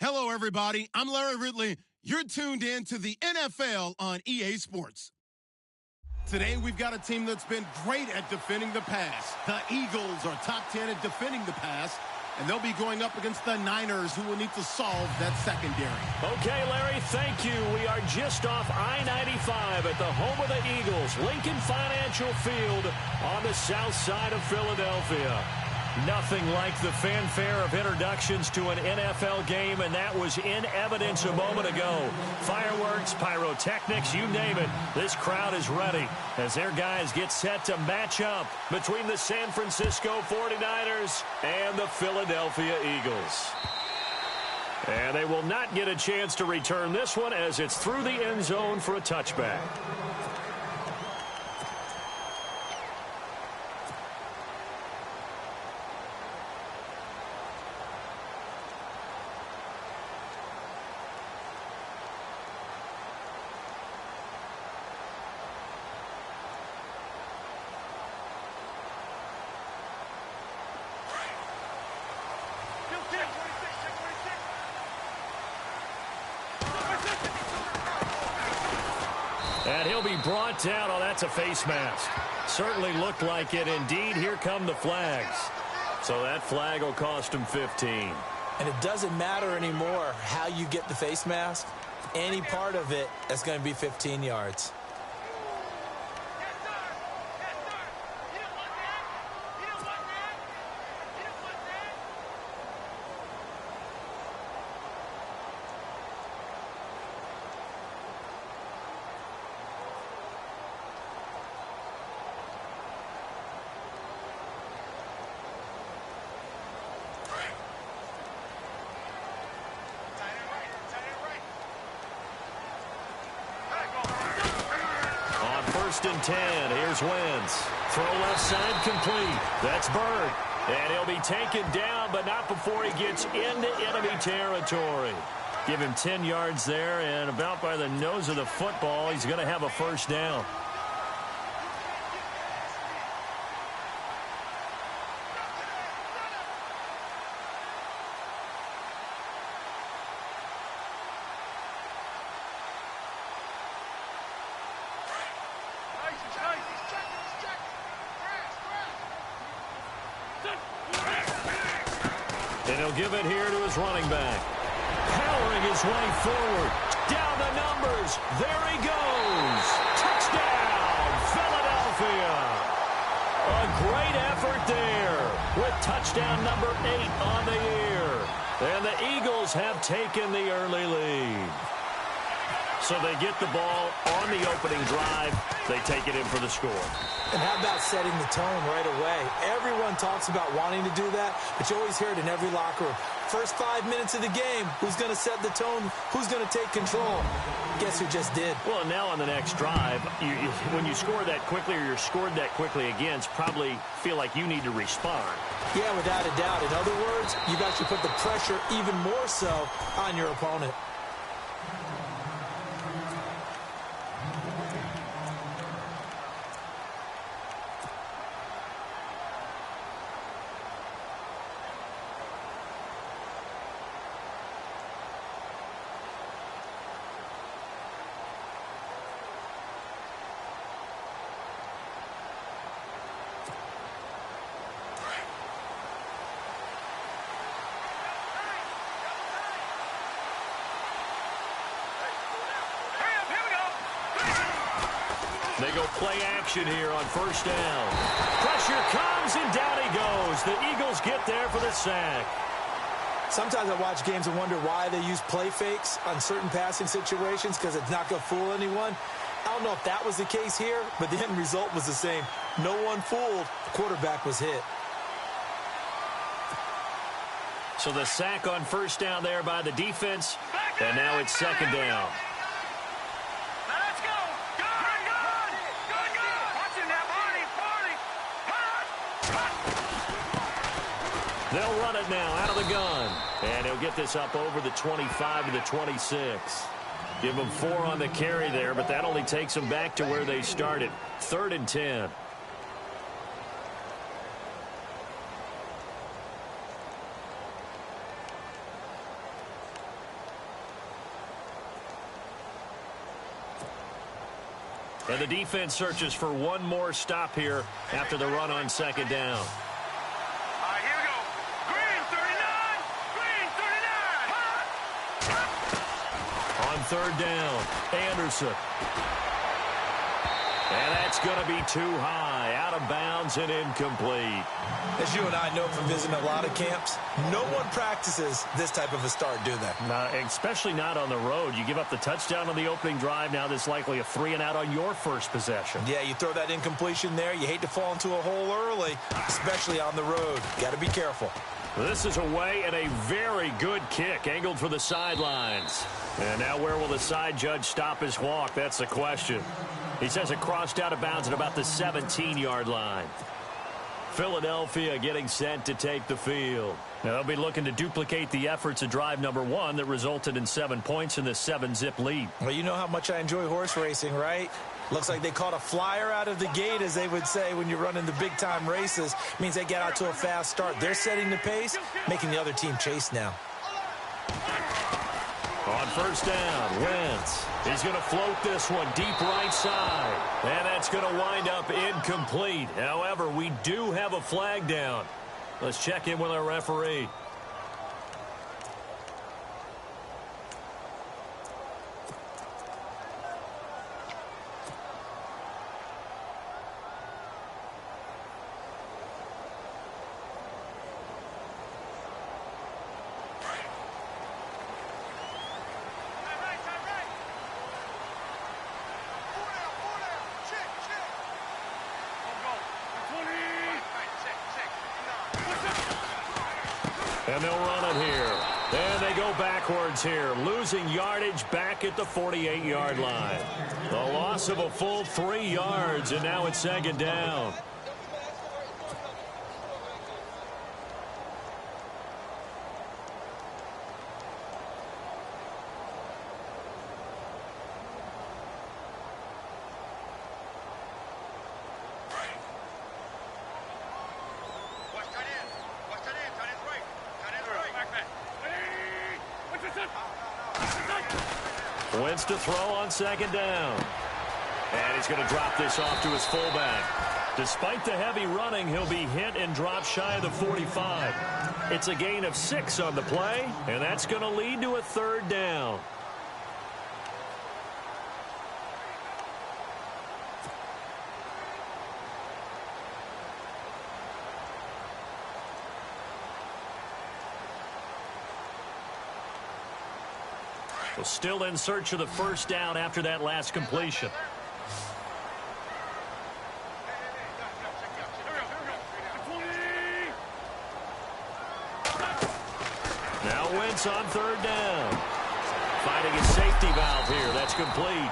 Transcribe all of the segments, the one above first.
Hello, everybody. I'm Larry Ridley. You're tuned in to the NFL on EA Sports. Today, we've got a team that's been great at defending the pass. The Eagles are top 10 at defending the pass, and they'll be going up against the Niners, who will need to solve that secondary. Okay, Larry, thank you. We are just off I-95 at the home of the Eagles, Lincoln Financial Field on the south side of Philadelphia. Nothing like the fanfare of introductions to an NFL game, and that was in evidence a moment ago. Fireworks, pyrotechnics, you name it. This crowd is ready as their guys get set to match up between the San Francisco 49ers and the Philadelphia Eagles. And they will not get a chance to return this one as it's through the end zone for a touchback. And he'll be brought down. Oh, that's a face mask. Certainly looked like it. Indeed, here come the flags. So that flag will cost him 15. And it doesn't matter anymore how you get the face mask. Any part of it, that's going to be 15 yards. First and 10. Here's Wentz. Throw left side complete. That's Bird. And he'll be taken down, but not before he gets into enemy territory. Give him 10 yards there, and about by the nose of the football, he's going to have a first down. And he'll give it here to his running back. Powering his way forward. Down the numbers. There he goes. Touchdown, Philadelphia. A great effort there with touchdown number 8 on the year. And the Eagles have taken the early lead. So they get the ball on the opening drive. They take it in for the score. And how about setting the tone right away? Everyone talks about wanting to do that, but you always hear it in every locker room. First 5 minutes of the game, who's going to set the tone? Who's going to take control? Guess who just did? Well, now on the next drive, when you score that quickly or you're scored that quickly against, probably feel like you need to respond. Yeah, without a doubt. In other words, you've actually put the pressure even more so on your opponent. They go play action here on first down. Pressure comes, and down he goes. The Eagles get there for the sack. Sometimes I watch games and wonder why they use play fakes on certain passing situations, because it's not going to fool anyone. I don't know if that was the case here, but the end result was the same. No one fooled. The quarterback was hit. So the sack on first down there by the defense, and now it's second down. They'll run it now out of the gun. And he'll get this up over the 25 to the 26. Give them 4 on the carry there, but that only takes them back to where they started. 3rd and 10. And the defense searches for one more stop here after the run on second down. All right, here we go. Green 39. On third down, Anderson. And that's going to be too high, out of bounds and incomplete. As you and I know from visiting a lot of camps, no one practices this type of a start, do they? Especially not on the road. You give up the touchdown on the opening drive. Now there's likely a 3-and-out on your first possession. Yeah, you throw that incompletion there. You hate to fall into a hole early, especially on the road. Got to be careful. This is away and a very good kick, angled for the sidelines. And now where will the side judge stop his walk? That's the question. He says it crossed out of bounds at about the 17-yard line. Philadelphia getting set to take the field. Now they'll be looking to duplicate the efforts of drive number 1 that resulted in 7 points in the 7-zip lead. Well, you know how much I enjoy horse racing, right? Looks like they caught a flyer out of the gate, as they would say when you're running the big-time races. Means they get out to a fast start. They're setting the pace, making the other team chase now. On first down, Wentz. He's going to float this one deep right side. And that's going to wind up incomplete. However, we do have a flag down. Let's check in with our referee. And they'll run it here. And they go backwards here, losing yardage back at the 48-yard line. The loss of a full 3 yards, and now it's second down. Wentz to throw on second down. And he's going to drop this off to his fullback. Despite the heavy running, he'll be hit and drop shy of the 45. It's a gain of 6 on the play, and that's going to lead to a third down. Well, still in search of the first down after that last completion. Now Wentz on third down. Finding his safety valve here. That's complete.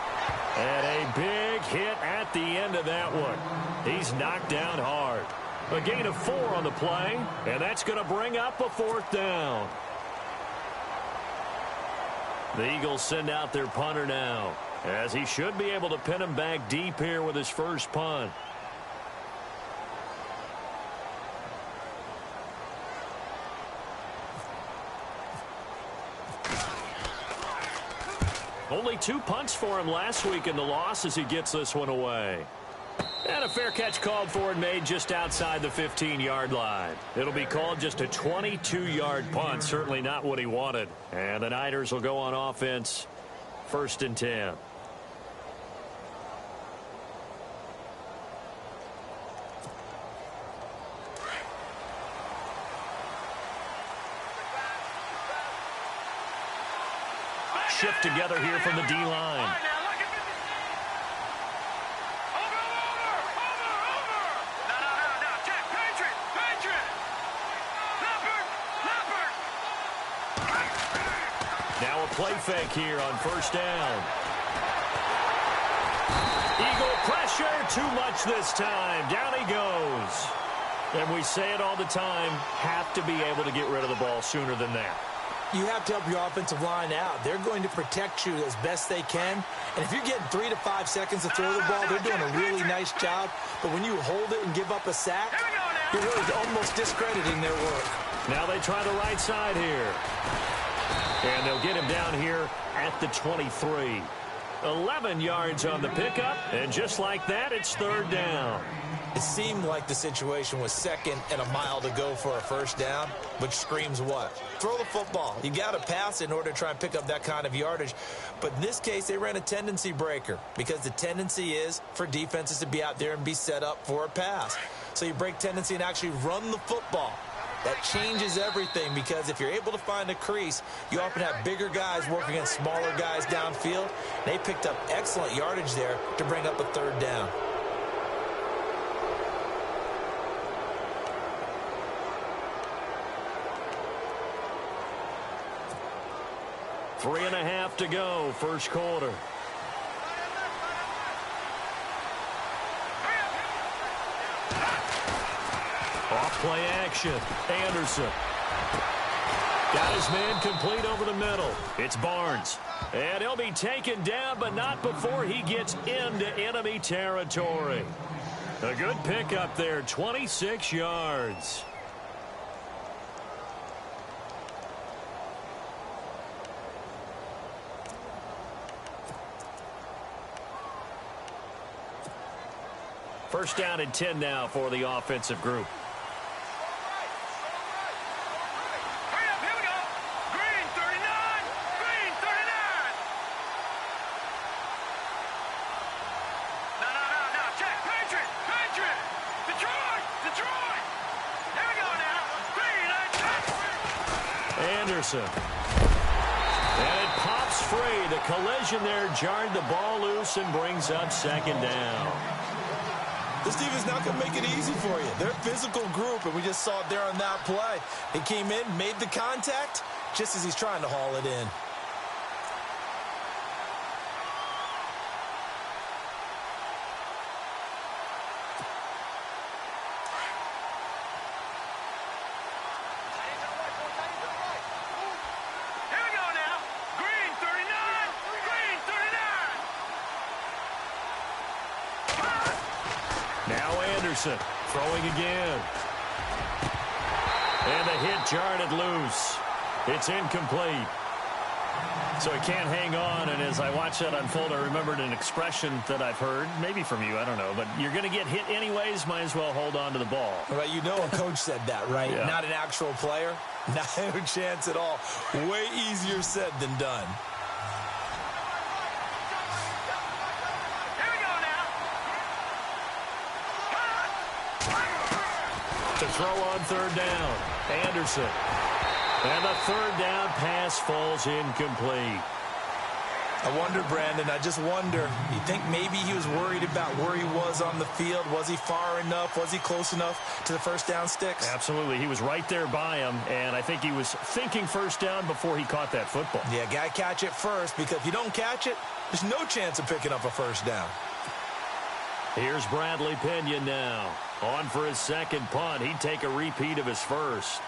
And a big hit at the end of that one. He's knocked down hard. A gain of 4 on the play, and that's going to bring up a fourth down. The Eagles send out their punter now, as he should be able to pin him back deep here with his first punt. Only 2 punts for him last week in the loss as he gets this one away. And a fair catch called for and made just outside the 15-yard line. It'll be called just a 22-yard punt, certainly not what he wanted. And the Niners will go on offense, 1st and 10. Shift together here from the D-line. Now a play fake here on first down. Eagle pressure, too much this time. Down he goes. And we say it all the time, have to be able to get rid of the ball sooner than that. You have to help your offensive line out. They're going to protect you as best they can. And if you're getting 3 to 5 seconds to throw the ball, they're doing a really nice job. But when you hold it and give up a sack, you're really almost discrediting their work. Now they try the right side here. And they'll get him down here at the 23. 11 yards on the pickup, and just like that, it's third down. It seemed like the situation was second and a mile to go for a first down, which screams what? Throw the football. You got to pass in order to try and pick up that kind of yardage. But in this case, they ran a tendency breaker because the tendency is for defenses to be out there and be set up for a pass. So you break tendency and actually run the football. That changes everything because if you're able to find a crease, you often have bigger guys working against smaller guys downfield. They picked up excellent yardage there to bring up a third down. Three and a half to go, first quarter. Off-play action. Anderson. Got his man complete over the middle. It's Barnes. And he'll be taken down, but not before he gets into enemy territory. A good pickup there, 26 yards. First down and 10 now for the offensive group. Hurry up, here we go. Green, 39. Green, 39. No. Check. Patriot. Detroit. Here we go now. Green, Anderson. And it pops free. The collision there jarred the ball loose and brings up second down. This team is not going to make it easy for you. They're a physical group, and we just saw it there on that play. He came in, made the contact, just as he's trying to haul it in. Here we go now. Green, 39. Green, 39. Now Anderson throwing again. And the hit jarred it loose. It's incomplete. So he can't hang on, and as I watched that unfold, I remembered an expression that I've heard, maybe from you, I don't know, but you're going to get hit anyways, might as well hold on to the ball. Right, you know a coach said that, right? Yeah. Not an actual player. No chance at all. Way easier said than done. To throw on third down, Anderson. And the third down pass falls incomplete. I wonder, Brandon, I just wonder, you think maybe he was worried about where he was on the field? Was he far enough? Was he close enough to the first down sticks? Absolutely. He was right there by him, and I think he was thinking first down before he caught that football. Yeah, got to catch it first, because if you don't catch it, there's no chance of picking up a first down. Here's Bradley Pinion now. On for his second punt. He'd take a repeat of his first.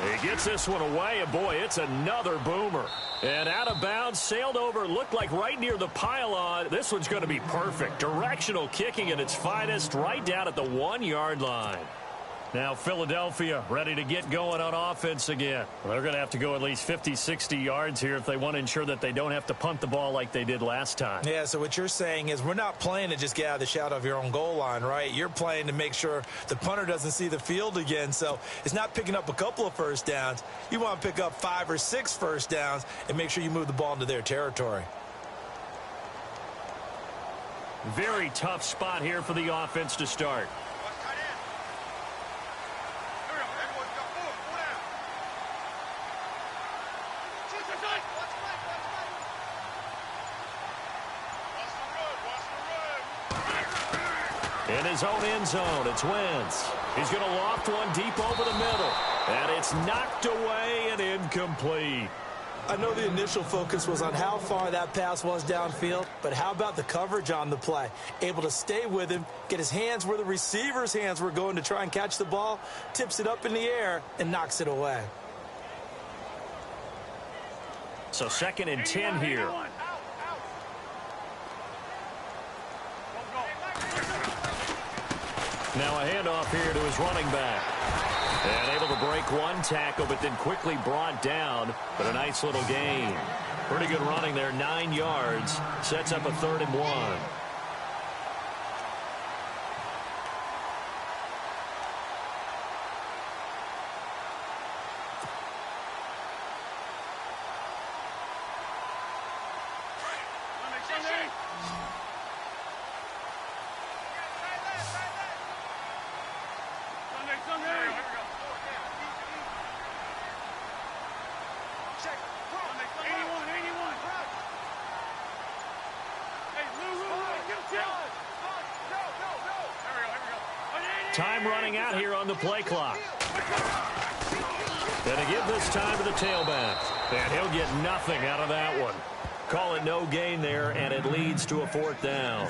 He gets this one away, and boy, it's another boomer. And out of bounds, sailed over, looked like right near the pylon. This one's going to be perfect. Directional kicking at its finest, right down at the 1-yard line. Now Philadelphia ready to get going on offense again. Well, they're going to have to go at least 50, 60 yards here if they want to ensure that they don't have to punt the ball like they did last time. Yeah, so what you're saying is we're not playing to just get out of the shadow of your own goal line, right? You're playing to make sure the punter doesn't see the field again. So it's not picking up a couple of first downs. You want to pick up 5 or 6 first downs and make sure you move the ball into their territory. Very tough spot here for the offense to start. In his own end zone, it's Wentz. He's going to loft one deep over the middle. And it's knocked away and incomplete. I know the initial focus was on how far that pass was downfield, but how about the coverage on the play? Able to stay with him, get his hands where the receiver's hands were going to try and catch the ball, tips it up in the air, and knocks it away. So 2nd and 10 here. Now a handoff here to his running back. And able to break one tackle, but then quickly brought down. But a nice little gain. Pretty good running there, 9 yards. Sets up a 3rd and 1. Time running out here on the play clock. Gonna give this time to the tailback. And he'll get nothing out of that one. Call it no gain there, and it leads to a 4th down.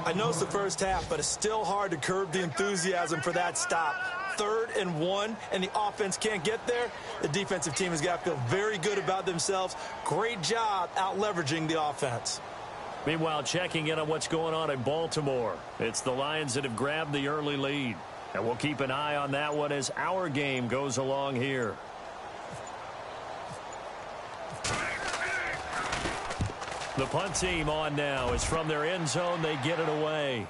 I know it's the first half, but it's still hard to curb the enthusiasm for that stop. 3rd and 1, and the offense can't get there. The defensive team has got to feel very good about themselves. Great job out-leveraging the offense. Meanwhile, checking in on what's going on in Baltimore. It's the Lions that have grabbed the early lead. And we'll keep an eye on that one as our game goes along here. The punt team on now is from their end zone. They get it away.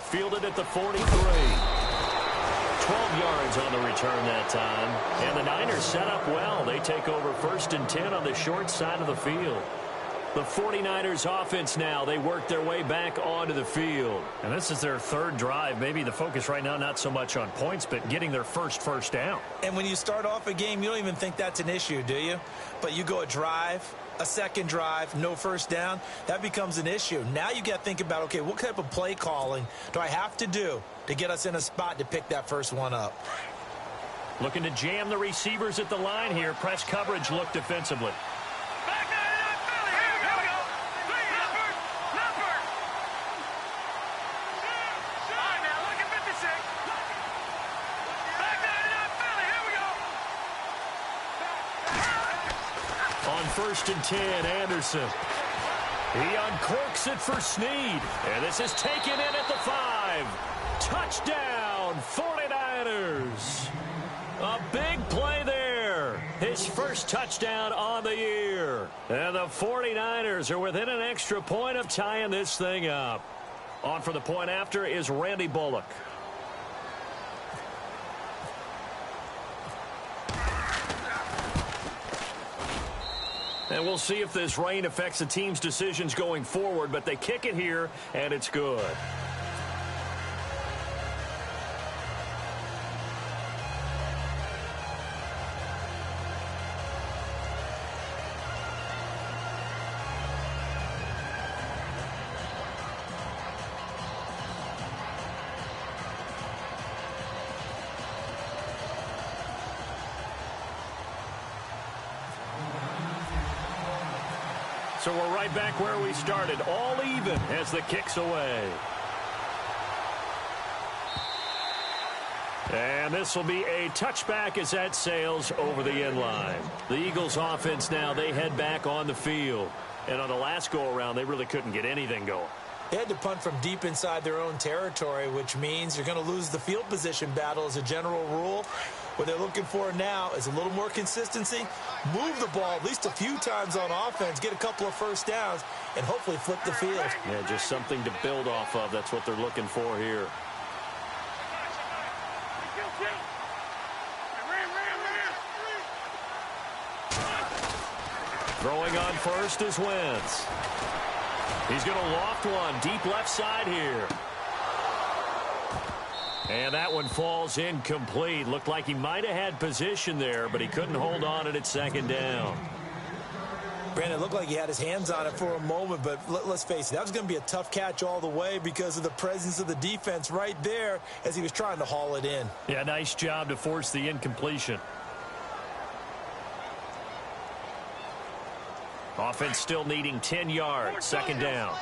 Fielded at the 43. 12 yards on the return that time. And the Niners set up well. They take over 1st and 10 on the short side of the field. The 49ers offense now, they work their way back onto the field. And this is their 3rd drive. Maybe the focus right now not so much on points, but getting their first down. And when you start off a game, you don't even think that's an issue, do you? But you go a drive, a 2nd drive, no 1st down, that becomes an issue. Now you got to think about, okay, what type of play calling do I have to do to get us in a spot to pick that first one up? Looking to jam the receivers at the line here. Press coverage look defensively. On 1st and 10, Anderson. He uncorks it for Snead. And this is taken in at the 5. Touchdown, 49ers. A big play there. His first touchdown on the year. And the 49ers are within an extra point of tying this thing up. On for the point after is Randy Bullock. And we'll see if this rain affects the team's decisions going forward, but they kick it here, and it's good. So we're right back where we started, all even as the kick's away. And this will be a touchback as that sails over the end line. The Eagles offense now, they head back on the field. And on the last go-around, they really couldn't get anything going. They had to punt from deep inside their own territory, which means you're going to lose the field position battle as a general rule. What they're looking for now is a little more consistency, move the ball at least a few times on offense, get a couple of 1st downs, and hopefully flip the field. Yeah, just something to build off of. That's what they're looking for here. Throwing on 1st is Wentz. He's going to loft one deep left side here. And that one falls incomplete. Looked like he might have had position there, but he couldn't hold on at 2nd down. Brandon, it looked like he had his hands on it for a moment, but let's face it, that was going to be a tough catch all the way because of the presence of the defense right there as he was trying to haul it in. Yeah, nice job to force the incompletion. Offense still needing 10 yards, 2nd down.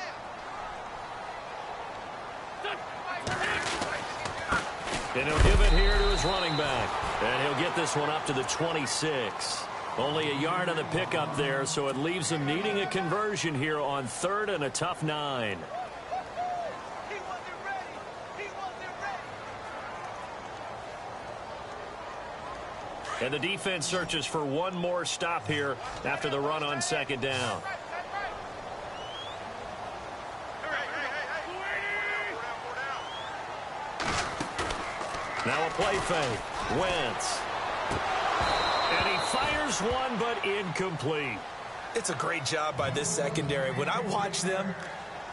And he'll give it here to his running back. And he'll get this one up to the 26. Only a yard on the pickup there, so it leaves him needing a conversion here on 3rd and a tough 9. And the defense searches for one more stop here after the run on second down. Now a play fake. Wentz. And he fires one, but incomplete. It's a great job by this secondary. When I watch them,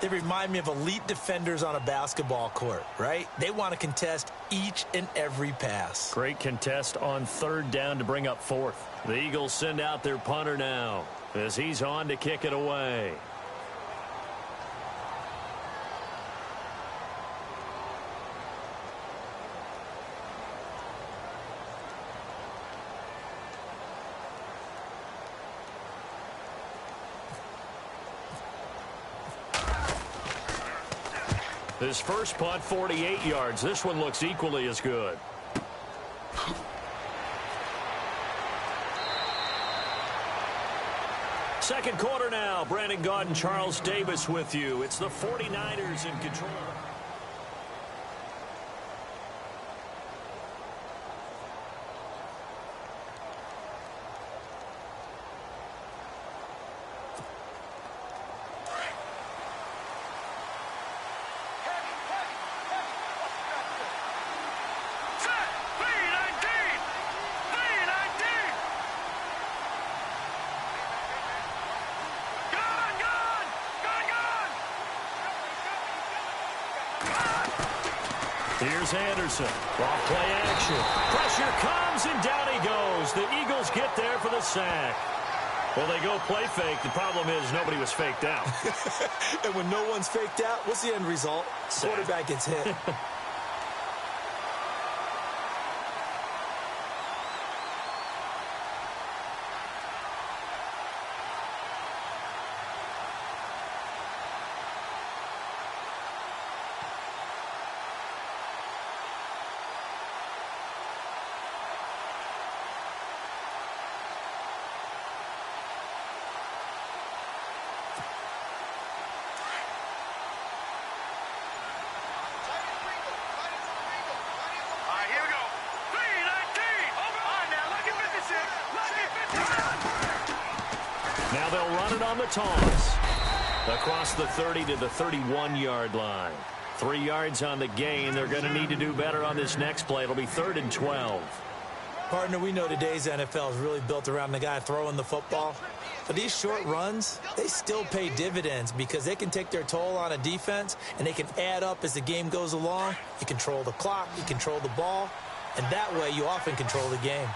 they remind me of elite defenders on a basketball court, right? They want to contest each and every pass. Great contest on third down to bring up fourth. The Eagles send out their punter now as he's on to kick it away. His first punt, 48 yards. This one looks equally as good. Second quarter now. Brandon Gaudin and Charles Davis with you. It's the 49ers in control. Here's Anderson. Off play action. Pressure comes, and down he goes. The Eagles get there for the sack. Well, they go play fake. The problem is nobody was faked out. And when no one's faked out, what's the end result? Sack. Quarterback gets hit. Now they'll run it on the toss. Across the 30 to the 31-yard line. 3 yards on the gain. They're going to need to do better on this next play. It'll be 3rd and 12. Partner, we know today's NFL is really built around the guy throwing the football. But these short runs, they still pay dividends because they can take their toll on a defense, and they can add up as the game goes along. You control the clock, you control the ball, and that way you often control the game.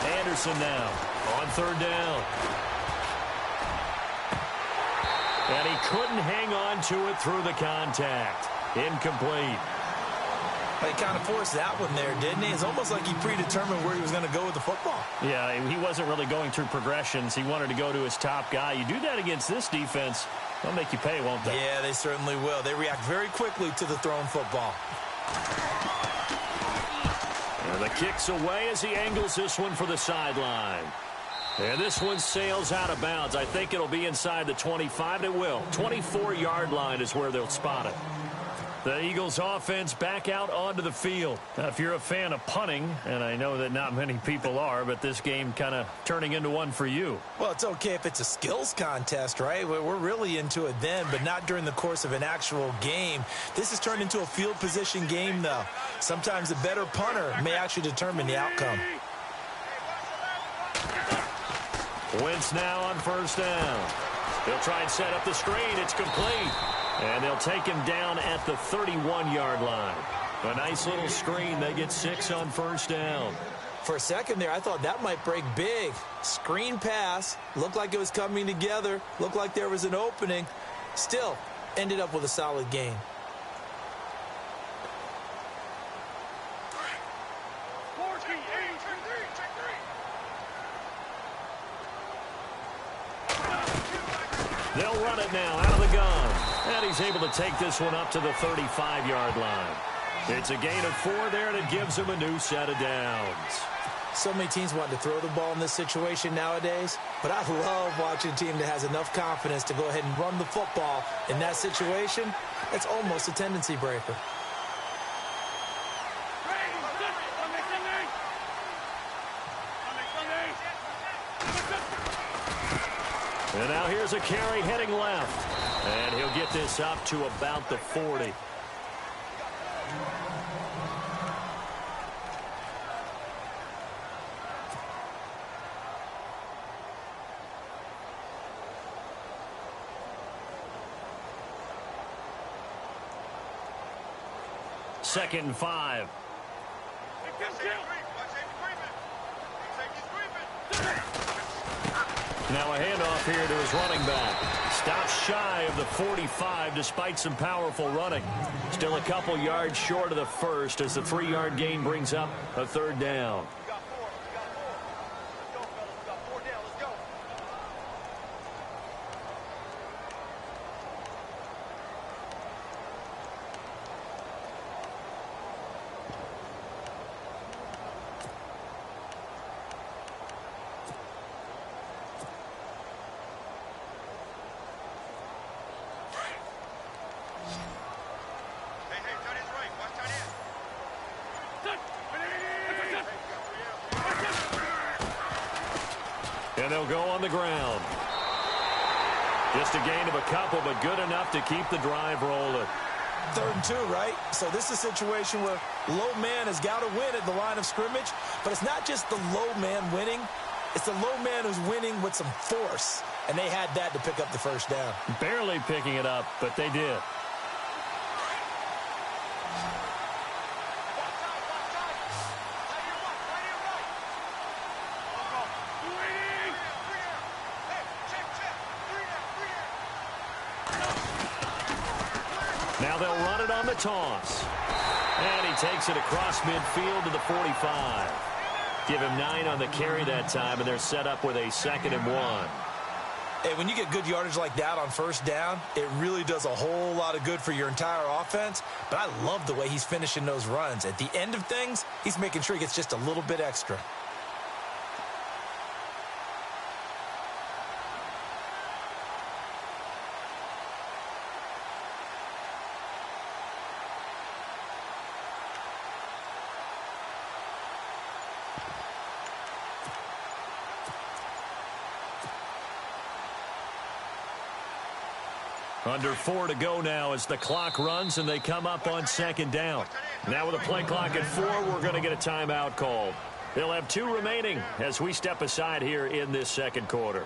Anderson now on 3rd down. And he couldn't hang on to it through the contact. Incomplete. He kind of forced that one there, didn't he? It's almost like he predetermined where he was going to go with the football. Yeah, he wasn't really going through progressions. He wanted to go to his top guy. You do that against this defense, they'll make you pay, won't they? Yeah, they certainly will. They react very quickly to the thrown football. And the kick's away as he angles this one for the sideline. And this one sails out of bounds. I think it'll be inside the 25. It will. 24-yard line is where they'll spot it. The Eagles offense back out onto the field. Now, if you're a fan of punting, and I know that not many people are, but this game kind of turning into one for you. Well, it's okay if it's a skills contest, right? We're really into it then, but not during the course of an actual game. This has turned into a field position game, though. Sometimes the better punter may actually determine the outcome. Wentz now on 1st down. They'll try and set up the screen. It's complete. And they'll take him down at the 31-yard line. A nice little screen. They get 6 on 1st down. For a second there, I thought that might break big. Screen pass. Looked like it was coming together. Looked like there was an opening. Still, ended up with a solid gain. They'll run it now out of the gun. And he's able to take this one up to the 35-yard line. It's a gain of 4 there, and it gives him a new set of downs. So many teams want to throw the ball in this situation nowadays, but I love watching a team that has enough confidence to go ahead and run the football in that situation. It's almost a tendency breaker. And now here's a carry heading left. And he'll get this up to about the 40. Second and 5. Now a handoff here to his running back. Stops shy of the 45 despite some powerful running. Still a couple yards short of the first as the 3-yard gain brings up a third down. And they'll go on the ground. Just a gain of a couple, but good enough to keep the drive rolling. 3rd and 2, right? So this is a situation where low man has got to win at the line of scrimmage, but it's not just the low man winning. It's the low man who's winning with some force, and they had that to pick up the first down. Barely picking it up, but they did. Now they'll run it on the toss. And he takes it across midfield to the 45. Give him 9 on the carry that time, and they're set up with a 2nd and 1. Hey, when you get good yardage like that on first down, it really does a whole lot of good for your entire offense. But I love the way he's finishing those runs. At the end of things, he's making sure he gets just a little bit extra. Under 4 to go now as the clock runs and they come up on 2nd down. Now with a play clock at 4, we're going to get a timeout called. They'll have 2 remaining as we step aside here in this 2nd quarter.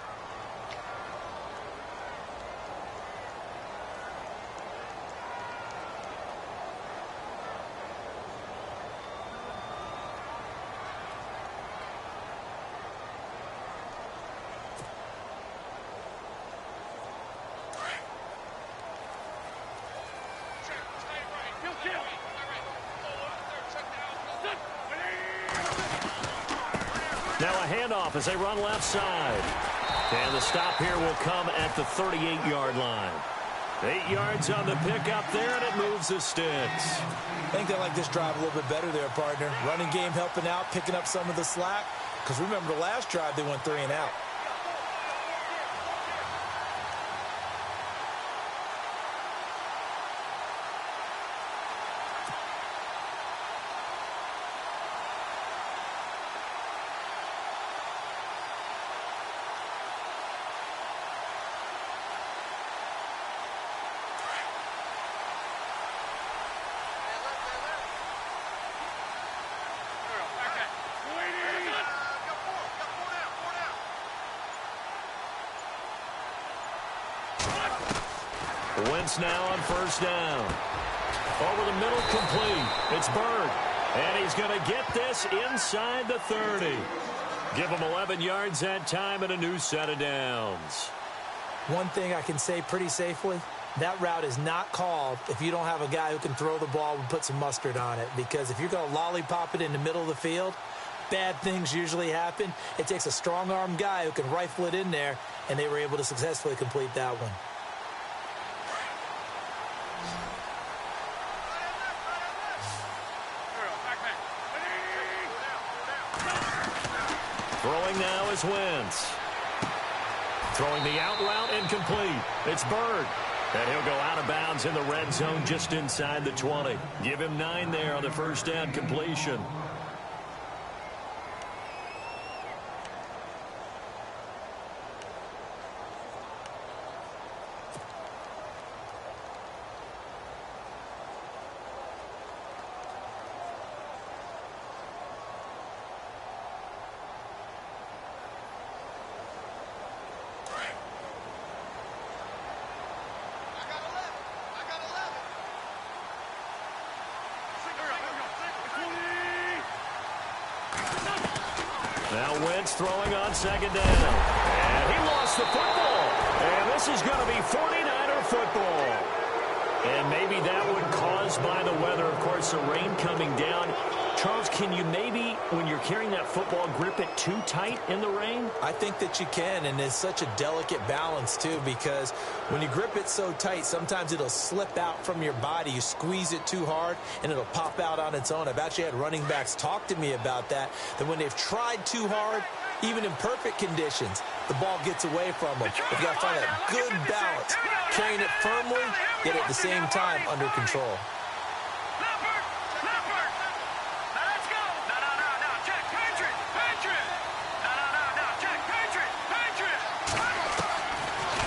Now a handoff as they run left side. And the stop here will come at the 38-yard line. 8 yards on the pickup there, and it moves the sticks. I think they like this drive a little bit better there, partner. Running game helping out, picking up some of the slack. Because remember, the last drive, they went 3 and out. Wentz now on first down. Over the middle, complete. It's Bird. And he's going to get this inside the 30. Give him 11 yards that time and a new set of downs. One thing I can say pretty safely, that route is not called if you don't have a guy who can throw the ball and put some mustard on it. Because if you're going to lollipop it in the middle of the field, bad things usually happen. It takes a strong-arm guy who can rifle it in there, and they were able to successfully complete that one. now is Wentz. Throwing the out route incomplete. It's Bird. And he'll go out of bounds in the red zone just inside the 20. Give him 9 there on the first down completion. Now Wentz throwing on second down. And he lost the football. And this is going to be 49er football. And maybe that one caused by the weather. Of course, the rain coming down. Charles, can you maybe, when you're carrying that football, grip it too tight in the rain? I think that you can, and it's such a delicate balance, too, because when you grip it so tight, sometimes it'll slip out from your body. You squeeze it too hard, and it'll pop out on its own. I've actually had running backs talk to me about that when they've tried too hard, even in perfect conditions, the ball gets away from them. They've got to find a good balance, carrying it firmly, yet at the same time under control.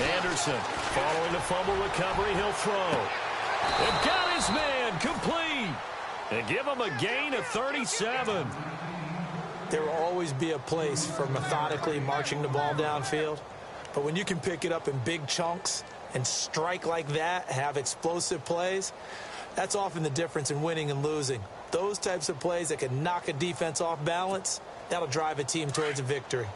Anderson, following the fumble recovery, he'll throw. And got his man complete. And give him a gain of 37. There will always be a place for methodically marching the ball downfield. But when you can pick it up in big chunks and strike like that, have explosive plays, that's often the difference in winning and losing. Those types of plays that can knock a defense off balance, that'll drive a team towards a victory.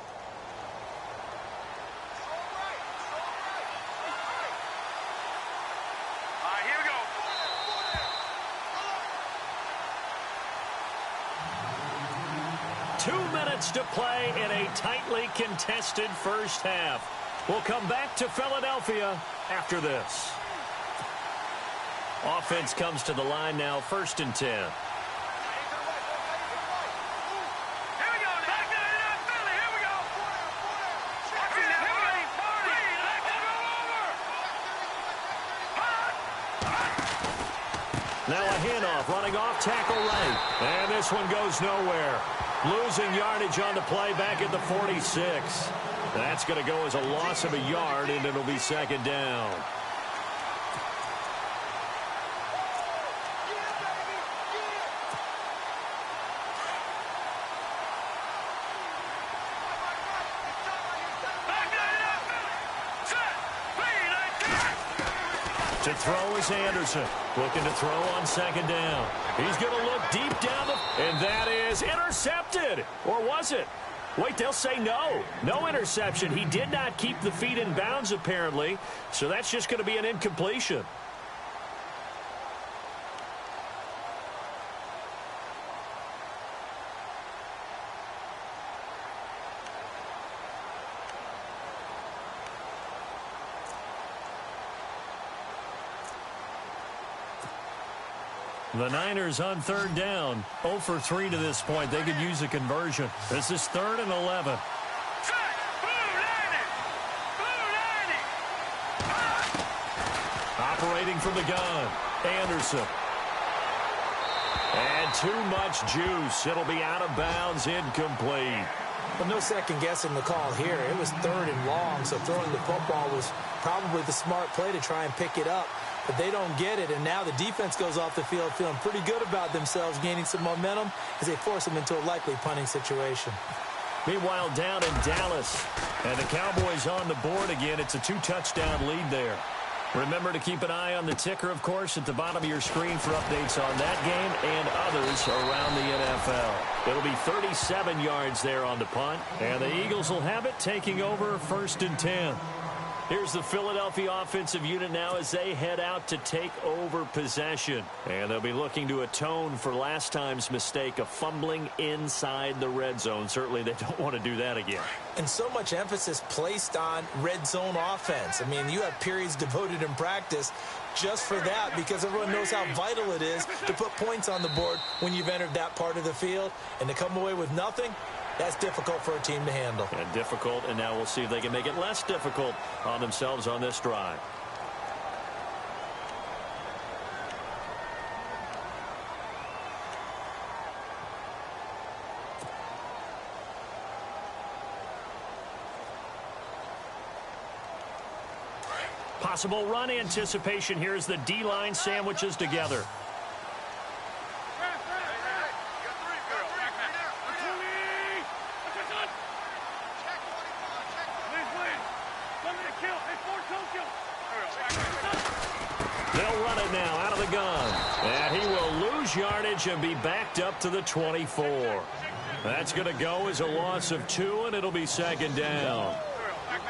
To play in a tightly contested first half. We'll come back to Philadelphia after this. Offense comes to the line now, 1st and 10. Now a handoff, running off tackle right. And this one goes nowhere. Losing yardage on the play back at the 46. That's going to go as a loss of a yard, and it'll be 2nd down. To throw is Anderson. Looking to throw on 2nd down. He's going to look deep down and that is intercepted. Or was it? Wait, they'll say no. No interception. He did not keep the feet in bounds, apparently. So that's just going to be an incompletion. The Niners on 3rd down. 0 for 3 to this point. They could use a conversion. This is 3rd and 11. Operating from the gun. Anderson. And too much juice. It'll be out of bounds, incomplete. But no second guessing the call here. It was 3rd and long, so throwing the football was probably the smart play to try and pick it up. But they don't get it, and now the defense goes off the field feeling pretty good about themselves, gaining some momentum as they force them into a likely punting situation. Meanwhile, down in Dallas, and the Cowboys on the board again. It's a 2-touchdown lead there. Remember to keep an eye on the ticker, of course, at the bottom of your screen for updates on that game and others around the NFL. It'll be 37 yards there on the punt, and the Eagles will have it, taking over 1st and 10. Here's the Philadelphia offensive unit now as they head out to take over possession. And they'll be looking to atone for last time's mistake of fumbling inside the red zone. Certainly they don't want to do that again. And so much emphasis placed on red zone offense. I mean, you have periods devoted in practice just for that because everyone knows how vital it is to put points on the board when you've entered that part of the field. And to come away with nothing, That's difficult for a team to handle. And difficult, and now we'll see if they can make it less difficult on themselves on this drive. Possible run anticipation here as the D-line sandwiches together. They'll run it now out of the gun. And he will lose yardage and be backed up to the 24. That's going to go as a loss of 2, and it'll be second down.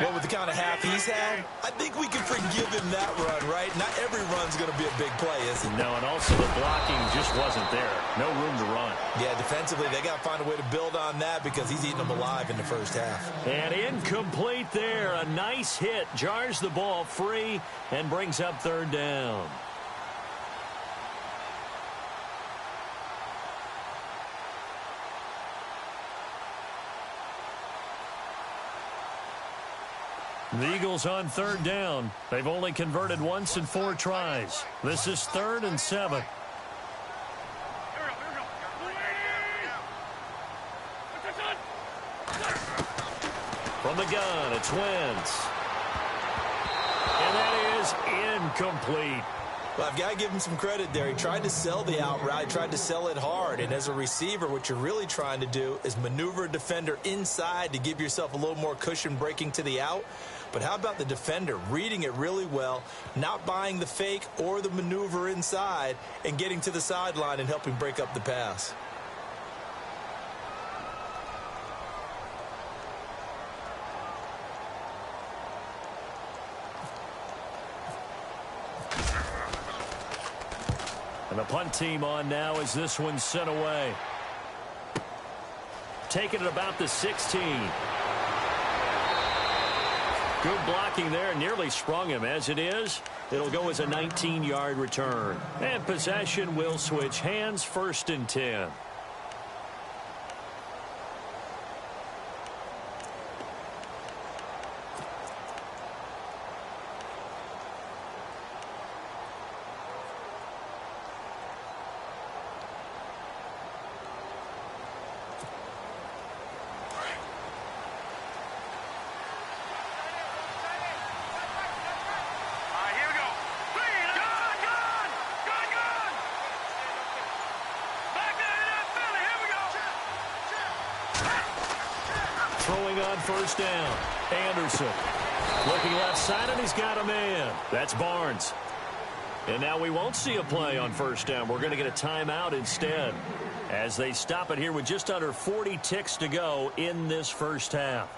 Well, with the kind of half he's had, I think we can forgive him that run, right? Not every run's going to be a big play, is it? No, and also the blocking just wasn't there. No room to run. Yeah, defensively, they got to find a way to build on that because he's eating them alive in the first half. And incomplete there. A nice hit. Jars the ball free and brings up third down. The Eagles on third down. They've only converted once in 4 tries. This is 3rd and 7. From the gun, it's Wentz. And that is incomplete. Well, I've got to give him some credit there. He tried to sell the out route, tried to sell it hard. And as a receiver, what you're really trying to do is maneuver a defender inside to give yourself a little more cushion breaking to the out. But how about the defender reading it really well, not buying the fake or the maneuver inside, and getting to the sideline and helping break up the pass? And the punt team on now as this one's sent away. Taking it about the 16. Good blocking there, nearly sprung him. As it is, it'll go as a 19-yard return. And possession will switch hands, 1st and 10. Throwing on 1st down. Anderson. Looking left side, and he's got a man. That's Barnes. And now we won't see a play on 1st down. We're going to get a timeout instead as they stop it here with just under 40 ticks to go in this first half.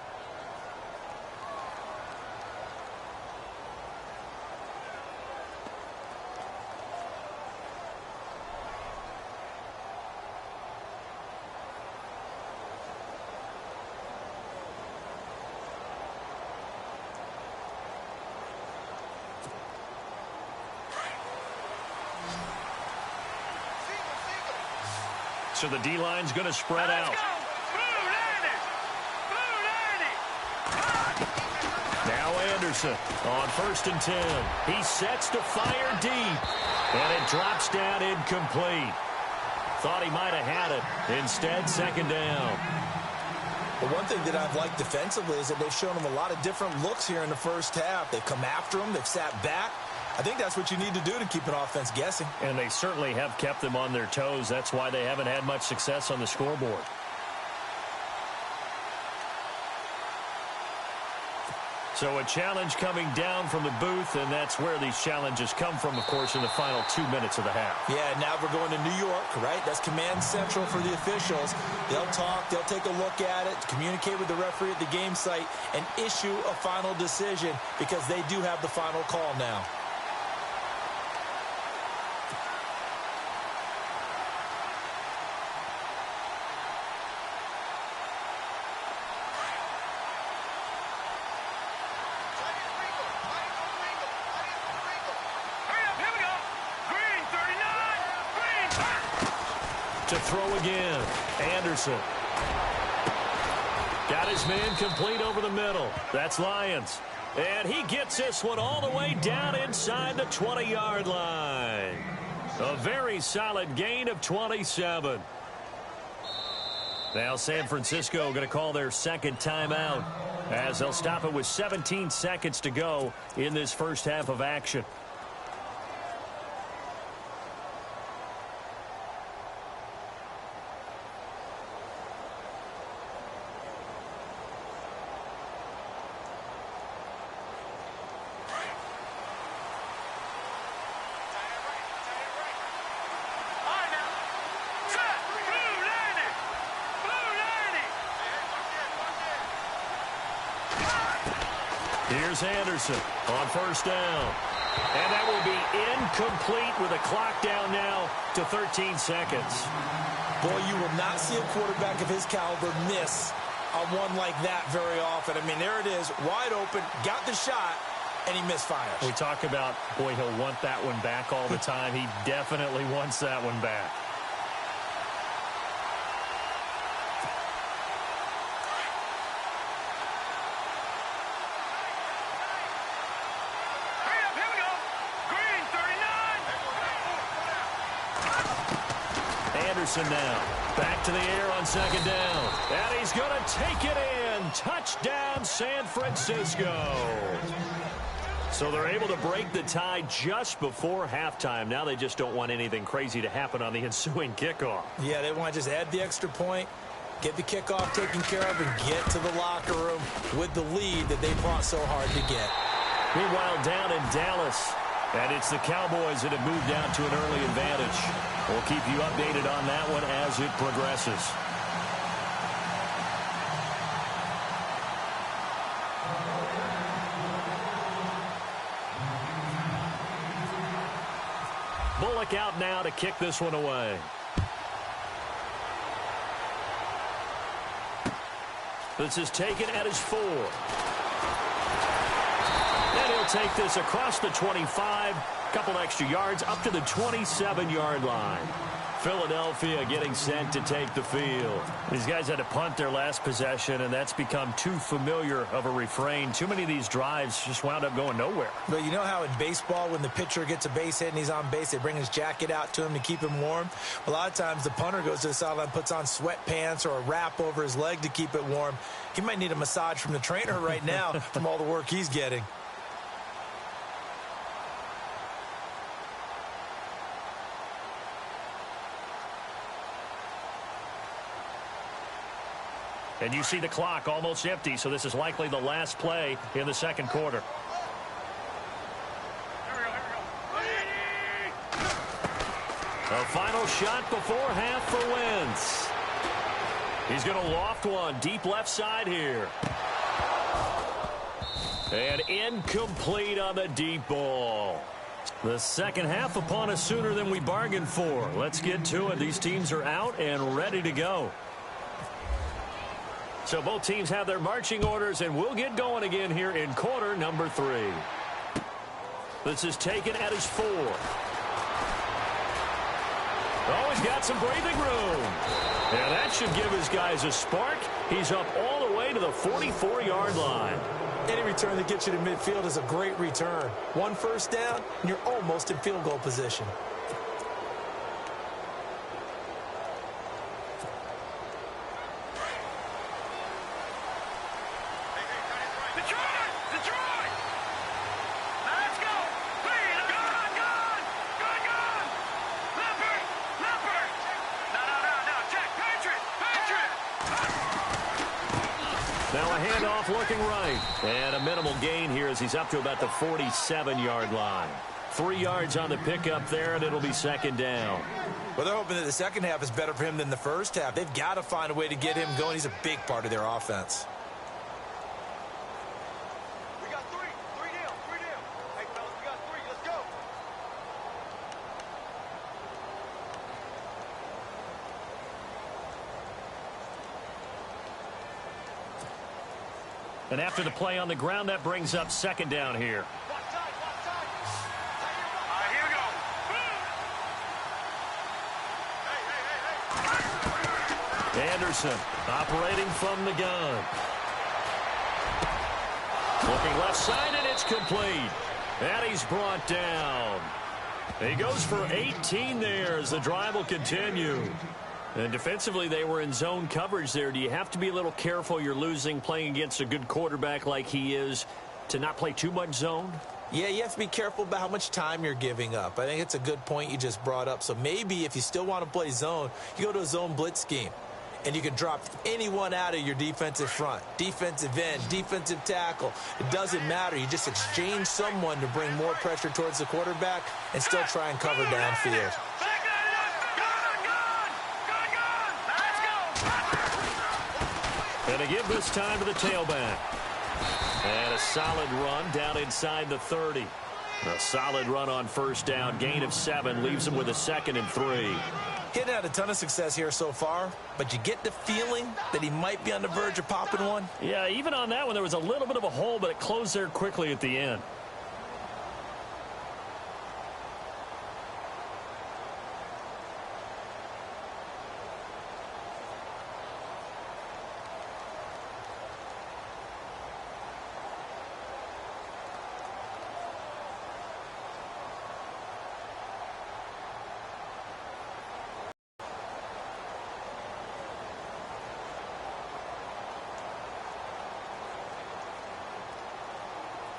So the D-line's going to spread out. Now Anderson on 1st and 10. He sets to fire deep. And it drops down incomplete. Thought he might have had it. Instead, 2nd down. But one thing that I've liked defensively is that they've shown him a lot of different looks here in the first half. They've come after him. They've sat back. I think that's what you need to do to keep an offense guessing. And they certainly have kept them on their toes. That's why they haven't had much success on the scoreboard. So a challenge coming down from the booth, and that's where these challenges come from, of course, in the final 2 minutes of the half. Yeah, now we're going to New York, right? That's command central for the officials. They'll talk, they'll take a look at it, communicate with the referee at the game site, and issue a final decision because they do have the final call now. To throw again, Anderson. Got his man complete over the middle. That's Lions. And he gets this one all the way down inside the 20-yard line. A very solid gain of 27. Now San Francisco going to call their second timeout as they'll stop it with 17 seconds to go in this first half of action. Here's Anderson on first down. And that will be incomplete with a clock down now to 13 seconds. Boy, you will not see a quarterback of his caliber miss a one like that very often. I mean, there it is, wide open, got the shot, and he misfires. We talk about, boy, he'll want that one back all the time. He definitely wants that one back. Now back to the air on second down, and he's going to take it in. Touchdown San Francisco. So they're able to break the tie just before halftime. Now they just don't want anything crazy to happen on the ensuing kickoff. Yeah, they want to just add the extra point, get the kickoff taken care of, and get to the locker room with the lead that they fought so hard to get. Meanwhile, down in Dallas, and it's the Cowboys that have moved down to an early advantage. We'll keep you updated on that one as it progresses. Bullock out now to kick this one away. This is taken at his 4. And he'll take this across the 25, couple extra yards up to the 27-yard line. Philadelphia getting set to take the field. These guys had to punt their last possession, and that's become too familiar of a refrain. Too many of these drives just wound up going nowhere. But you know how in baseball, when the pitcher gets a base hit and he's on base, they bring his jacket out to him to keep him warm? A lot of times the punter goes to the sideline, puts on sweatpants or a wrap over his leg to keep it warm. He might need a massage from the trainer right now from all the work he's getting. And you see the clock almost empty, so this is likely the last play in the second quarter. A final shot before half for Wentz. He's going to loft one deep left side here. And incomplete on the deep ball. The second half upon us sooner than we bargained for. Let's get to it. These teams are out and ready to go. So both teams have their marching orders, and we'll get going again here in quarter number 3. This is taken at his 4. Oh, he's got some breathing room. Yeah, that should give his guys a spark. He's up all the way to the 44-yard line. Any return that gets you to midfield is a great return. One first down, and you're almost in field goal position. Looking right, and a minimal gain here as he's up to about the 47-yard line. 3 yards on the pickup there, and it'll be second down. Well, they're hoping that the second half is better for him than the first half. They've got to find a way to get him going. He's a big part of their offense. We got three down. Hey, fellas, we got 3. Let's go. And after the play on the ground, that brings up second down here. Block tight. All right, here we go. Anderson operating from the gun. Looking left side, and it's complete. And he's brought down. He goes for 18 there as the drive will continue. And defensively, they were in zone coverage there. Do you have to be a little careful? You're losing playing against a good quarterback like he is to not play too much zone? Yeah, you have to be careful about how much time you're giving up. I think it's a good point you just brought up. So maybe if you still want to play zone, you go to a zone blitz scheme. And you can drop anyone out of your defensive front, defensive end, defensive tackle. It doesn't matter. You just exchange someone to bring more pressure towards the quarterback and still try and cover downfield. And to give this time to the tailback. And a solid run down inside the 30. A solid run on first down. Gain of 7 leaves him with a 2nd and 3. He hadn't had a ton of success here so far, but you get the feeling that he might be on the verge of popping one. Yeah, even on that one, there was a little bit of a hole, but it closed there quickly at the end.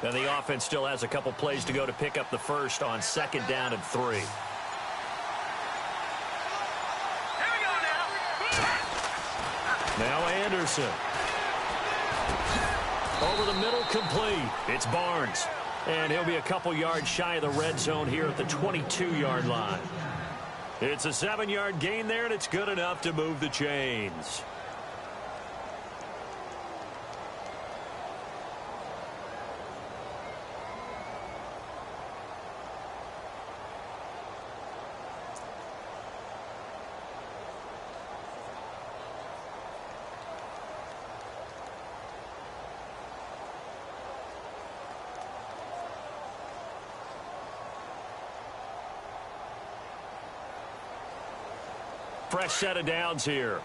And the offense still has a couple plays to go to pick up the first on 2nd down and 3. Here we go now. Now Anderson. Over the middle, complete. It's Barnes. And he'll be a couple yards shy of the red zone here at the 22-yard line. It's a 7-yard gain there, and it's good enough to move the chains. Fresh set of downs here.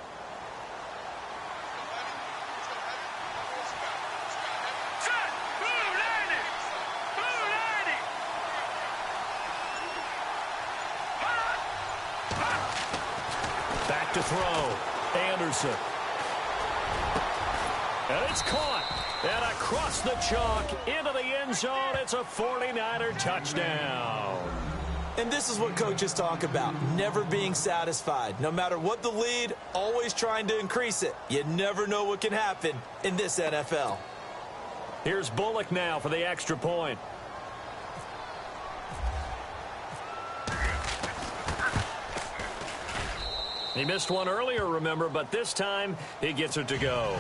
Back to throw. Anderson. And it's caught. And across the chalk into the end zone. It's a 49er touchdown. And this is what coaches talk about, never being satisfied. No matter what the lead, always trying to increase it. You never know what can happen in this NFL. Here's Bullock now for the extra point. He missed one earlier, remember, but this time he gets it to go.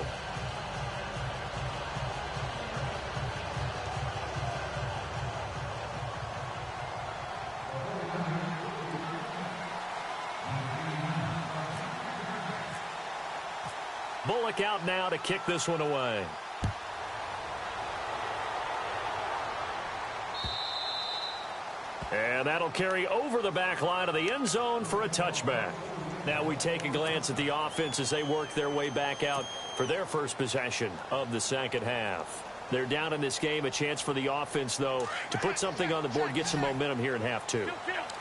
Bullock out now to kick this one away. And that'll carry over the back line of the end zone for a touchback. Now we take a glance at the offense as they work their way back out for their first possession of the second half. They're down in this game. A chance for the offense, though, to put something on the board, get some momentum here in half 2.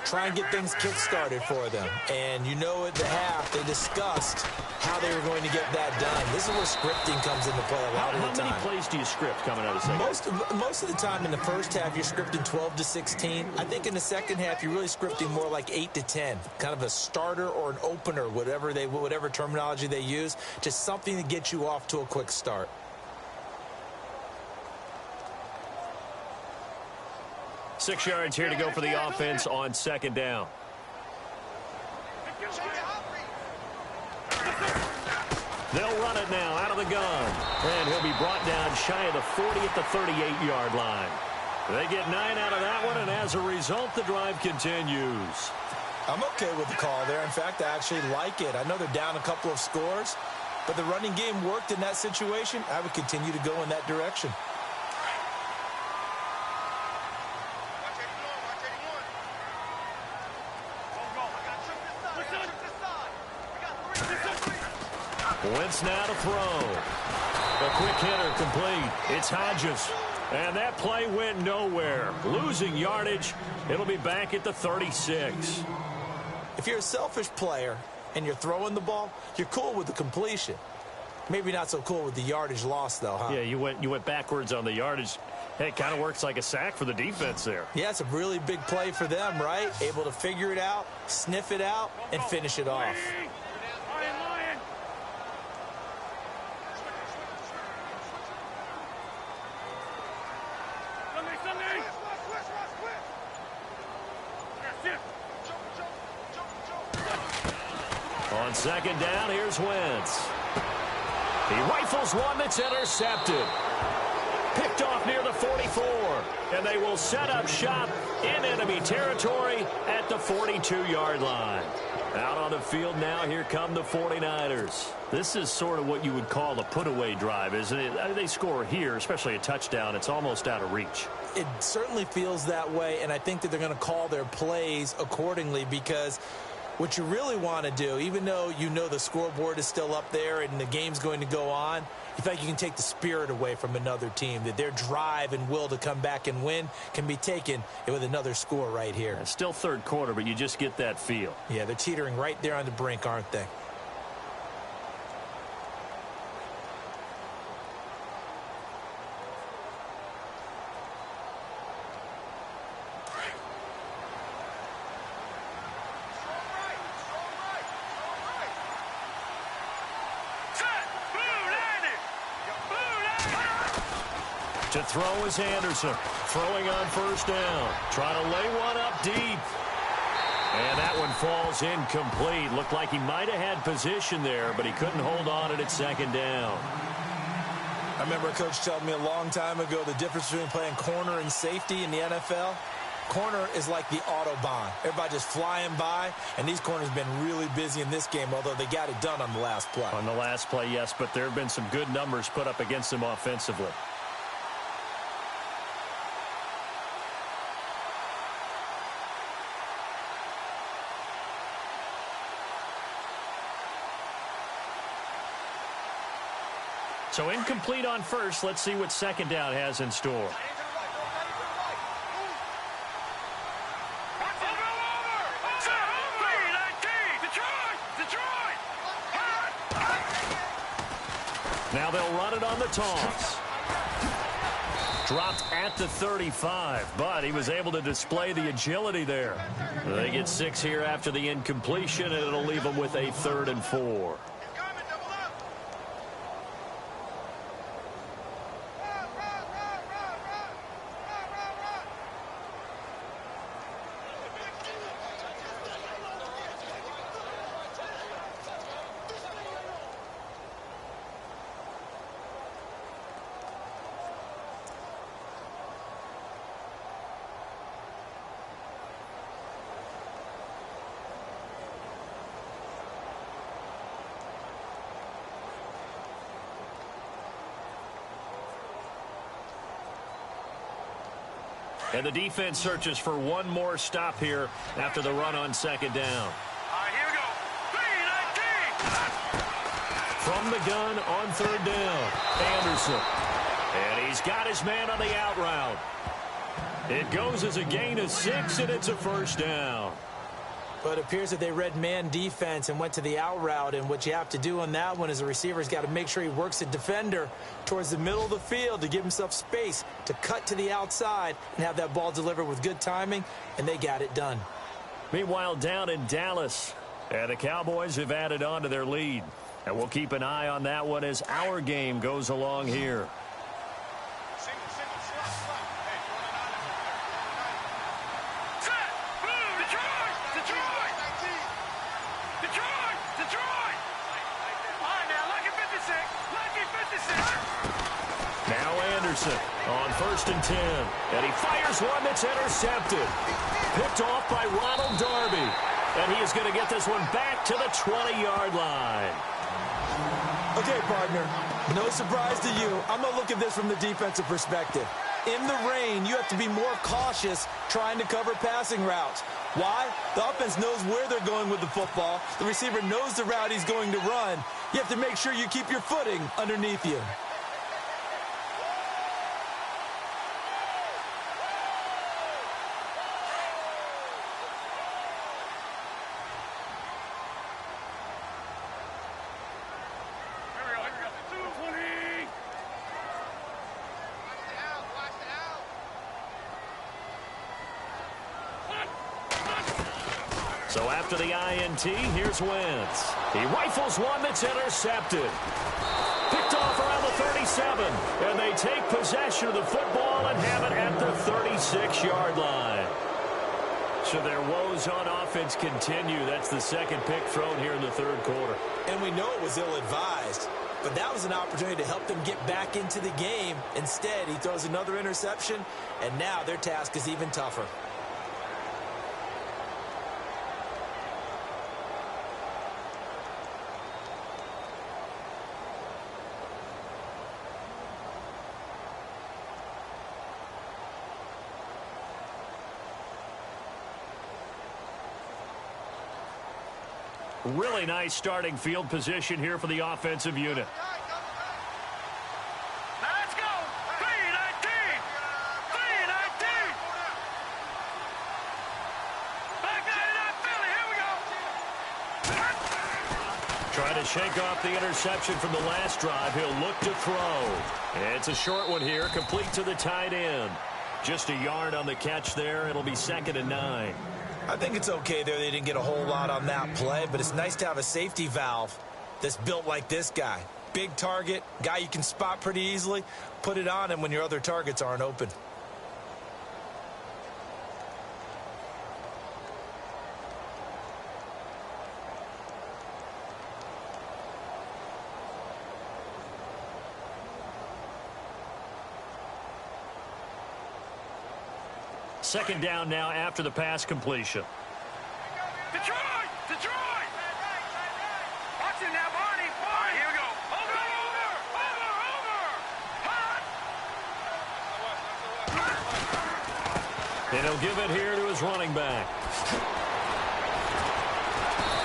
Try and get things kick-started for them. And you know at the half, they discussed how they were going to get that done. This is where scripting comes into play a lot of the time. How many plays do you script coming out of the second? Most of the time in the first half, you're scripting 12 to 16. I think in the second half, you're really scripting more like 8 to 10. Kind of a starter or an opener, whatever terminology they use. Just something to get you off to a quick start. Six yards here to go for the offense on second down. They'll run it now out of the gun. And he'll be brought down shy of the 40 at the 38-yard line. They get 9 out of that one, and as a result, the drive continues. I'm okay with the call there. In fact, I actually like it. I know they're down a couple of scores, but the running game worked in that situation. I would continue to go in that direction. Wentz now to throw. A quick hitter complete. It's Hodges. And that play went nowhere. Losing yardage. It'll be back at the 36. If you're a selfish player and you're throwing the ball, you're cool with the completion. Maybe not so cool with the yardage loss, though, huh? Yeah, you went backwards on the yardage. Hey, it kind of works like a sack for the defense there. Yeah, it's a really big play for them, right? Able to figure it out, sniff it out, and finish it off. On second down, here's Wentz. He rifles one that's intercepted. Picked off near the 44. And they will set up shop in enemy territory at the 42-yard line. Out on the field now, here come the 49ers. This is sort of what you would call a put-away drive, isn't it? I mean, they score here, especially a touchdown. It's almost out of reach. It certainly feels that way, and I think that they're going to call their plays accordingly because what you really want to do, even though you know the scoreboard is still up there and the game's going to go on, you think you can take the spirit away from another team, that their drive and will to come back and win can be taken with another score right here. It's still third quarter, but you just get that feel. Yeah, they're teetering right there on the brink, aren't they? To throw is Anderson. Throwing on first down. Trying to lay one up deep. And that one falls incomplete. Looked like he might have had position there, but he couldn't hold on at second down. I remember a coach telling me a long time ago the difference between playing corner and safety in the NFL. Corner is like the Autobahn. Everybody just flying by, and these corners have been really busy in this game, although they got it done on the last play. On the last play, yes, but there have been some good numbers put up against them offensively. So incomplete on first. Let's see what second down has in store. Now they'll run it on the toss. Dropped at the 35, but he was able to display the agility there. They get 6 here after the incompletion, and it'll leave them with a 3rd and 4. And the defense searches for one more stop here after the run on second down. All right, here we go. 3-19. From the gun on third down, Anderson. And he's got his man on the out route. It goes as a gain of 6, and it's a first down. But it appears that they read man defense and went to the out route, and what you have to do on that one is the receiver's got to make sure he works the defender towards the middle of the field to give himself space to cut to the outside and have that ball delivered with good timing, and they got it done. Meanwhile, down in Dallas, and the Cowboys have added on to their lead. And we'll keep an eye on that one as our game goes along here. On 1st and 10, and he fires one that's intercepted. Picked off by Ronald Darby, and he is going to get this one back to the 20-yard line. Okay, partner, no surprise to you. I'm going to look at this from the defensive perspective. In the rain, you have to be more cautious trying to cover passing routes. Why? The offense knows where they're going with the football. The receiver knows the route he's going to run. You have to make sure you keep your footing underneath you. So after the INT, here's Wentz. He rifles one that's intercepted. Picked off around the 37. And they take possession of the football and have it at the 36-yard line. So their woes on offense continue. That's the second pick thrown here in the third quarter. And we know it was ill-advised. But that was an opportunity to help them get back into the game. Instead, he throws another interception. And now their task is even tougher. Really nice starting field position here for the offensive unit. Let's go. 3-19. 3-19. Back 99 Philly. Here we go. Trying to shake off the interception from the last drive. He'll look to throw. It's a short one here, complete to the tight end. Just a yard on the catch there. It'll be 2nd and 9. I think it's okay there. They didn't get a whole lot on that play, but it's nice to have a safety valve that's built like this guy. Big target, guy you can spot pretty easily. Put it on him when your other targets aren't open. Second down now after the pass completion. Detroit. Detroit. Watch it now, Barney. All right, here we go. Over. Hot. And he'll give it here to his running back.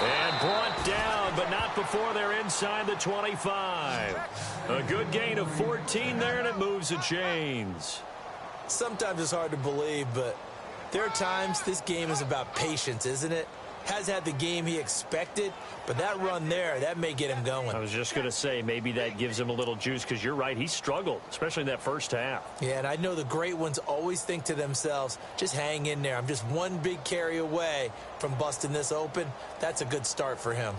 And brought down, but not before they're inside the 25. A good gain of 14 there, and it moves the chains. Sometimes it's hard to believe, but there are times this game is about patience, isn't it? Has had the game he expected, but that run there, that may get him going. I was just going to say, maybe that gives him a little juice, because you're right, he struggled, especially in that first half. Yeah, and I know the great ones always think to themselves, just hang in there. I'm just one big carry away from busting this open. That's a good start for him.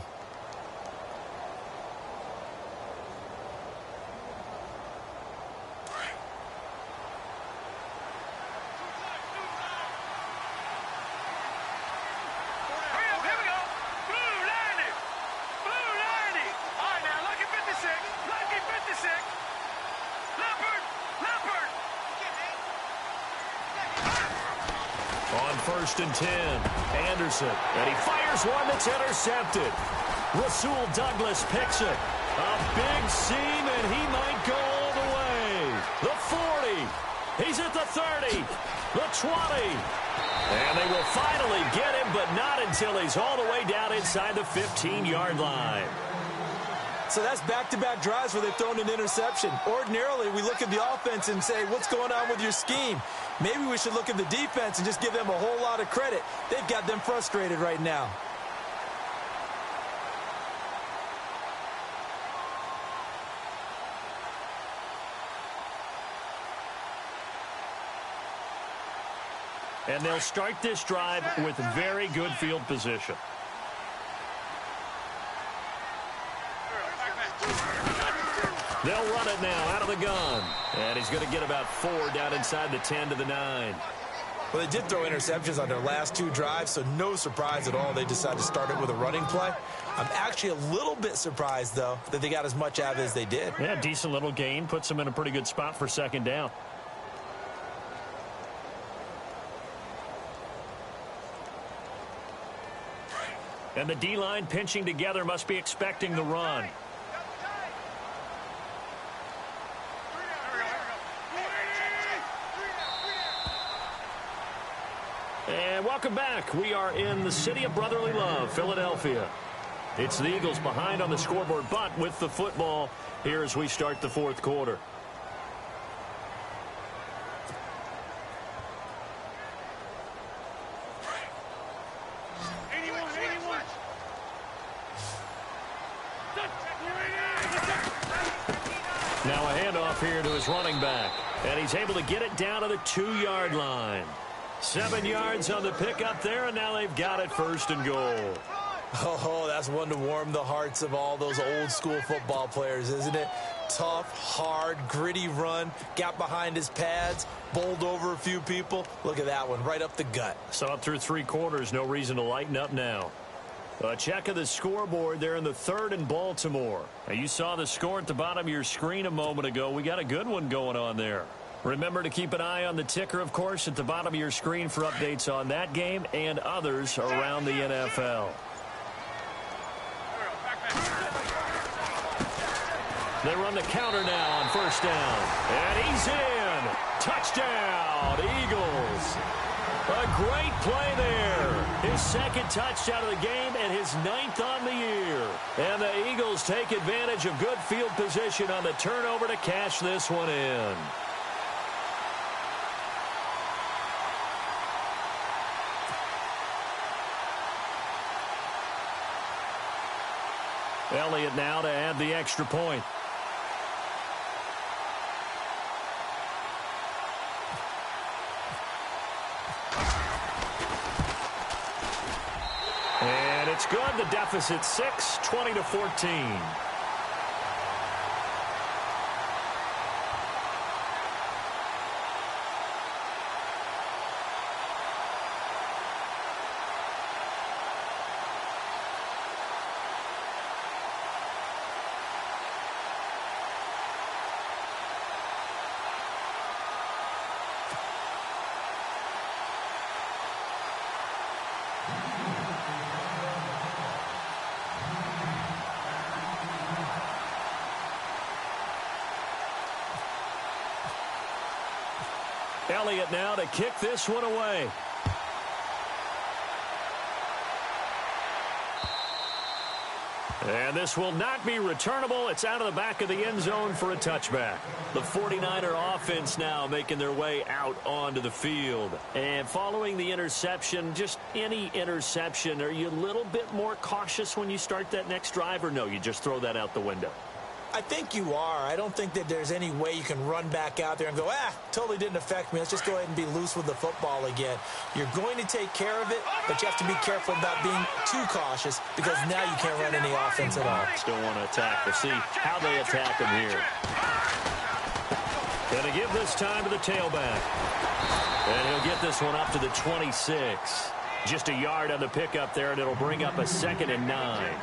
First and 10. Anderson. And he fires one that's intercepted. Rasul Douglas picks it. A big seam, and he might go all the way. The 40. He's at the 30. The 20. And they will finally get him, but not until he's all the way down inside the 15-yard line. So that's back-to-back drives where they've thrown an interception. Ordinarily, we look at the offense and say, what's going on with your scheme? Maybe we should look at the defense and just give them a whole lot of credit. They've got them frustrated right now. And they'll start this drive with very good field position. They'll run it now out of the gun. And he's going to get about 4 down inside the 10 to the 9. Well, they did throw interceptions on their last 2 drives, so no surprise at all they decided to start it with a running play. I'm actually a little bit surprised, though, that they got as much out of it as they did. Yeah, decent little gain. Puts them in a pretty good spot for second down. And the D-line pinching together must be expecting the run. And welcome back. We are in the city of brotherly love, Philadelphia. It's the Eagles behind on the scoreboard, but with the football here as we start the fourth quarter. Now a handoff here to his running back. And he's able to get it down to the 2-yard line. 7 yards on the pickup there, and now they've got it first and goal. Oh, that's one to warm the hearts of all those old-school football players, isn't it? Tough, hard, gritty run, got behind his pads, bowled over a few people. Look at that one, right up the gut. So up through 3 quarters, no reason to lighten up now. A check of the scoreboard there in the 3rd and Baltimore. Now, you saw the score at the bottom of your screen a moment ago. We got a good one going on there. Remember to keep an eye on the ticker, of course, at the bottom of your screen for updates on that game and others around the NFL. They run the counter now on first down. And he's in. Touchdown, Eagles. A great play there. His 2nd touchdown of the game and his 9th on the year. And the Eagles take advantage of good field position on the turnover to cash this one in. Elliott now to add the extra point. And it's good. The deficit 6, 20-14. Elliott now to kick this one away. And this will not be returnable. It's out of the back of the end zone for a touchback. The 49er offense now making their way out onto the field. And following the interception, just any interception, are you a little bit more cautious when you start that next drive, or no, you just throw that out the window? I think you are. I don't think that there's any way you can run back out there and go, totally didn't affect me. Let's just go ahead and be loose with the football again. You're going to take care of it, but you have to be careful about being too cautious because now you can't run any offense at all. Still want to attack. We'll see how they attack him here. Going to give this time to the tailback. And he'll get this one up to the 26. Just a yard on the pickup there, and it'll bring up a 2nd and 9.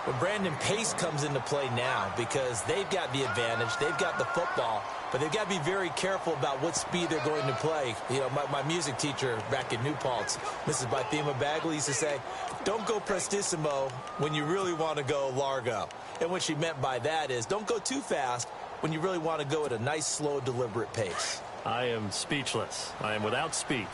But Brandon, pace comes into play now because they've got the advantage. They've got the football, but they've got to be very careful about what speed they're going to play. You know, my music teacher back in New Paltz, Mrs. Bythema Bagley, used to say, don't go prestissimo when you really want to go largo. And what she meant by that is don't go too fast when you really want to go at a nice, slow, deliberate pace. I am speechless. I am without speech.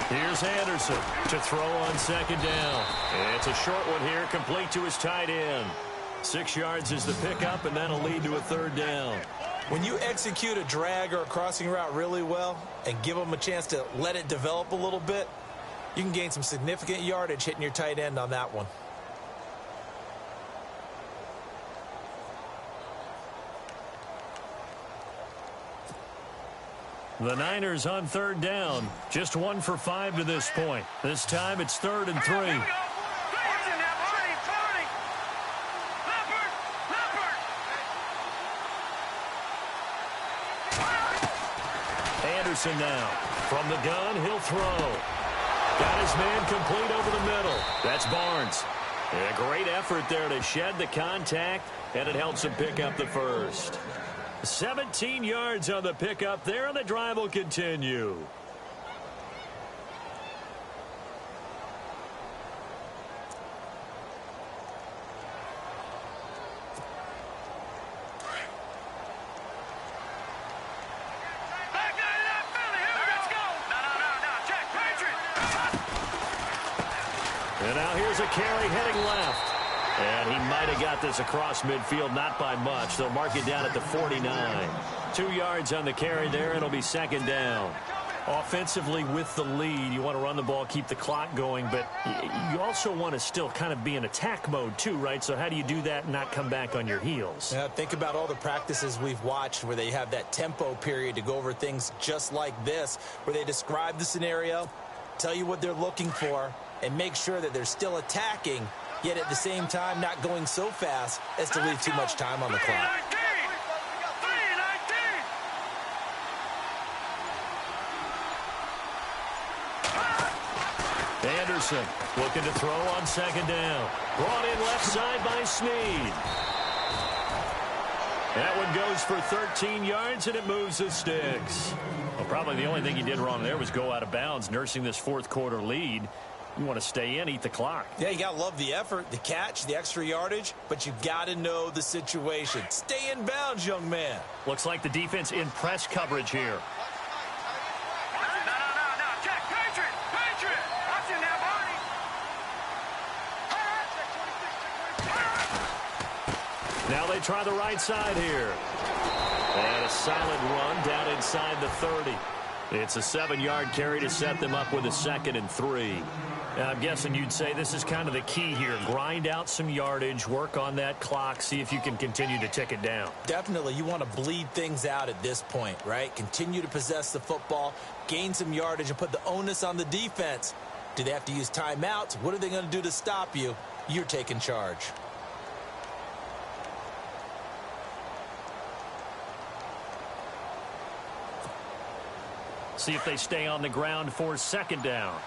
Here's Anderson to throw on 2nd down. It's a short one here, complete to his tight end. 6 yards is the pickup, and that'll lead to a 3rd down. When you execute a drag or a crossing route really well and give them a chance to let it develop a little bit, you can gain some significant yardage hitting your tight end on that one. The Niners on 3rd down. Just 1 for 5 to this point. This time it's 3rd and 3. Anderson now. From the gun, he'll throw. Got his man complete over the middle. That's Barnes. And a great effort there to shed the contact, and it helps him pick up the first. 17 yards on the pickup there, and the drive will continue. Here's a carry heading left. And he might have got this across midfield, not by much. They'll mark it down at the 49. 2 yards on the carry there, and it'll be second down. Offensively with the lead, you want to run the ball, keep the clock going, but you also want to still kind of be in attack mode too, right? So how do you do that and not come back on your heels? Yeah, think about all the practices we've watched where they have that tempo period to go over things just like this, where they describe the scenario, tell you what they're looking for, and make sure that they're still attacking, yet at the same time not going so fast as to leave too much time on the clock. Anderson looking to throw on second down. Brought in left side by Snead. That one goes for 13 yards, and it moves the sticks. Well, probably the only thing he did wrong there was go out of bounds, nursing this fourth quarter lead. You want to stay in, eat the clock. Yeah, you got to love the effort, the catch, the extra yardage, but you got to know the situation. Stay in bounds, young man. Looks like the defense in press coverage here. Now they try the right side here. And a solid run down inside the 30. It's a 7-yard carry to set them up with a 2nd and 3. Now, I'm guessing you'd say this is kind of the key here. Grind out some yardage, work on that clock, see if you can continue to tick it down. Definitely. You want to bleed things out at this point, right? Continue to possess the football, gain some yardage, and put the onus on the defense. Do they have to use timeouts? What are they going to do to stop you? You're taking charge. See if they stay on the ground for second down.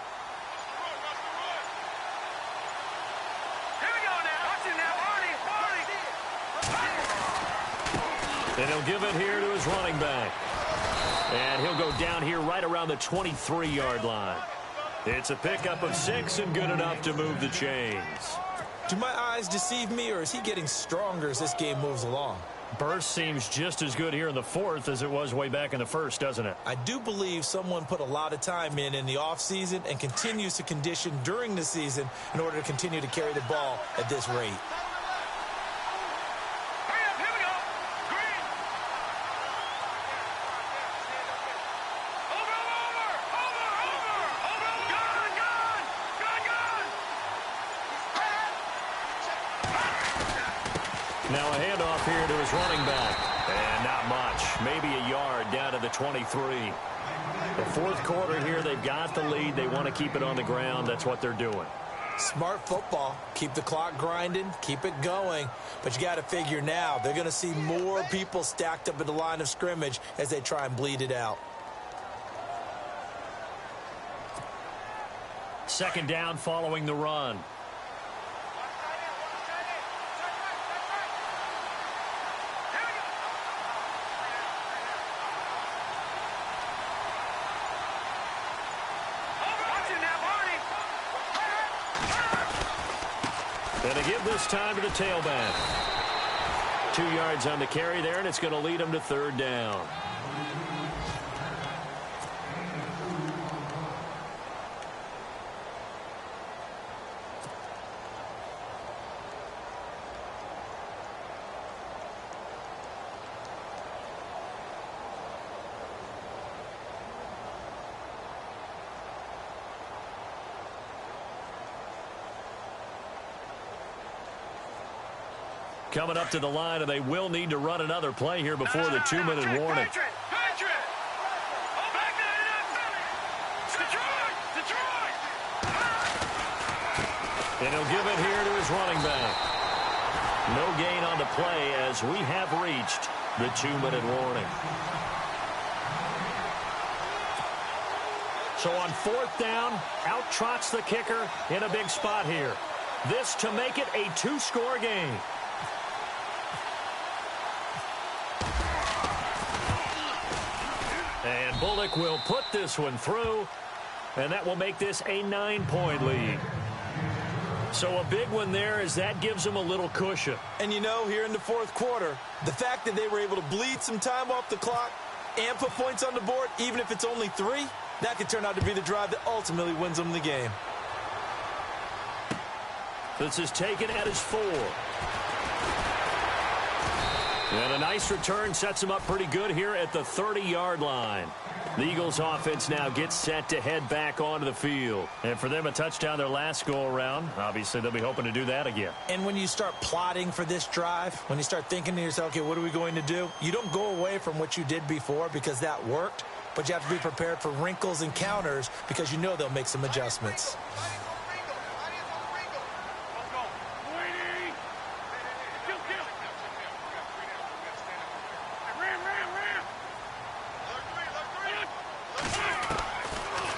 Here we go now. Watch him now, Arnie. And he'll give it here to his running back. And he'll go down here right around the 23-yard line. It's a pickup of 6 and good enough to move the chains. Do my eyes deceive me, or is he getting stronger as this game moves along? Burst seems just as good here in the fourth as it was way back in the first, doesn't it? I do believe someone put a lot of time in the offseason and continues to condition during the season in order to continue to carry the ball at this rate. Hurry up, here we go. Green. Over. Gone. Now a handoff here to his running back. And not much. Maybe a yard down to the 23. The fourth quarter here, they've got the lead. They want to keep it on the ground. That's what they're doing. Smart football. Keep the clock grinding. Keep it going. But you got to figure now they're going to see more people stacked up at the line of scrimmage as they try and bleed it out. Second down following the run. And to give this time to the tailback. 2 yards on the carry there, and it's going to lead them to third down. Coming up to the line, and they will need to run another play here before the 2-minute warning. Patrick. Oh, back there. Detroit. And he'll give it here to his running back. No gain on the play as we have reached the 2-minute warning. So on fourth down, out trots the kicker in a big spot here. This to make it a 2-score game. And Bullock will put this one through, and that will make this a 9-point lead. So a big one there as that gives them a little cushion. And you know, here in the fourth quarter, the fact that they were able to bleed some time off the clock and put points on the board, even if it's only 3, that could turn out to be the drive that ultimately wins them the game. This is taken at his 4. And a nice return sets him up pretty good here at the 30-yard line. The Eagles offense now gets set to head back onto the field. And for them, a touchdown their last go-around. Obviously, they'll be hoping to do that again. And when you start plotting for this drive, when you start thinking to yourself, okay, what are we going to do? You don't go away from what you did before because that worked, but you have to be prepared for wrinkles and counters because you know they'll make some adjustments.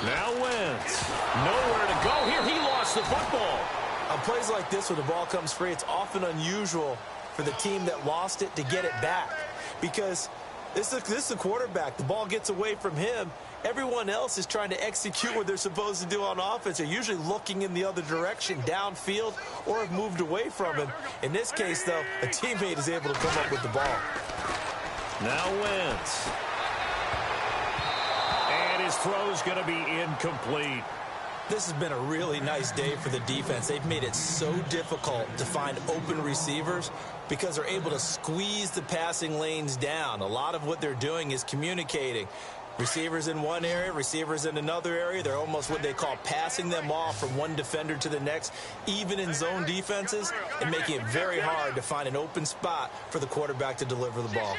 Now Wentz. Nowhere to go here. He lost the football. On plays like this where the ball comes free, it's often unusual for the team that lost it to get it back. Because this is a quarterback. The ball gets away from him. Everyone else is trying to execute what they're supposed to do on offense. They're usually looking in the other direction, downfield, or have moved away from him. In this case, though, a teammate is able to come up with the ball. Now Wentz. And his throw's going to be incomplete. This has been a really nice day for the defense. They've made it so difficult to find open receivers because they're able to squeeze the passing lanes down. A lot of what they're doing is communicating. Receivers in one area, receivers in another area. They're almost what they call passing them off from one defender to the next, even in zone defenses, and making it very hard to find an open spot for the quarterback to deliver the ball.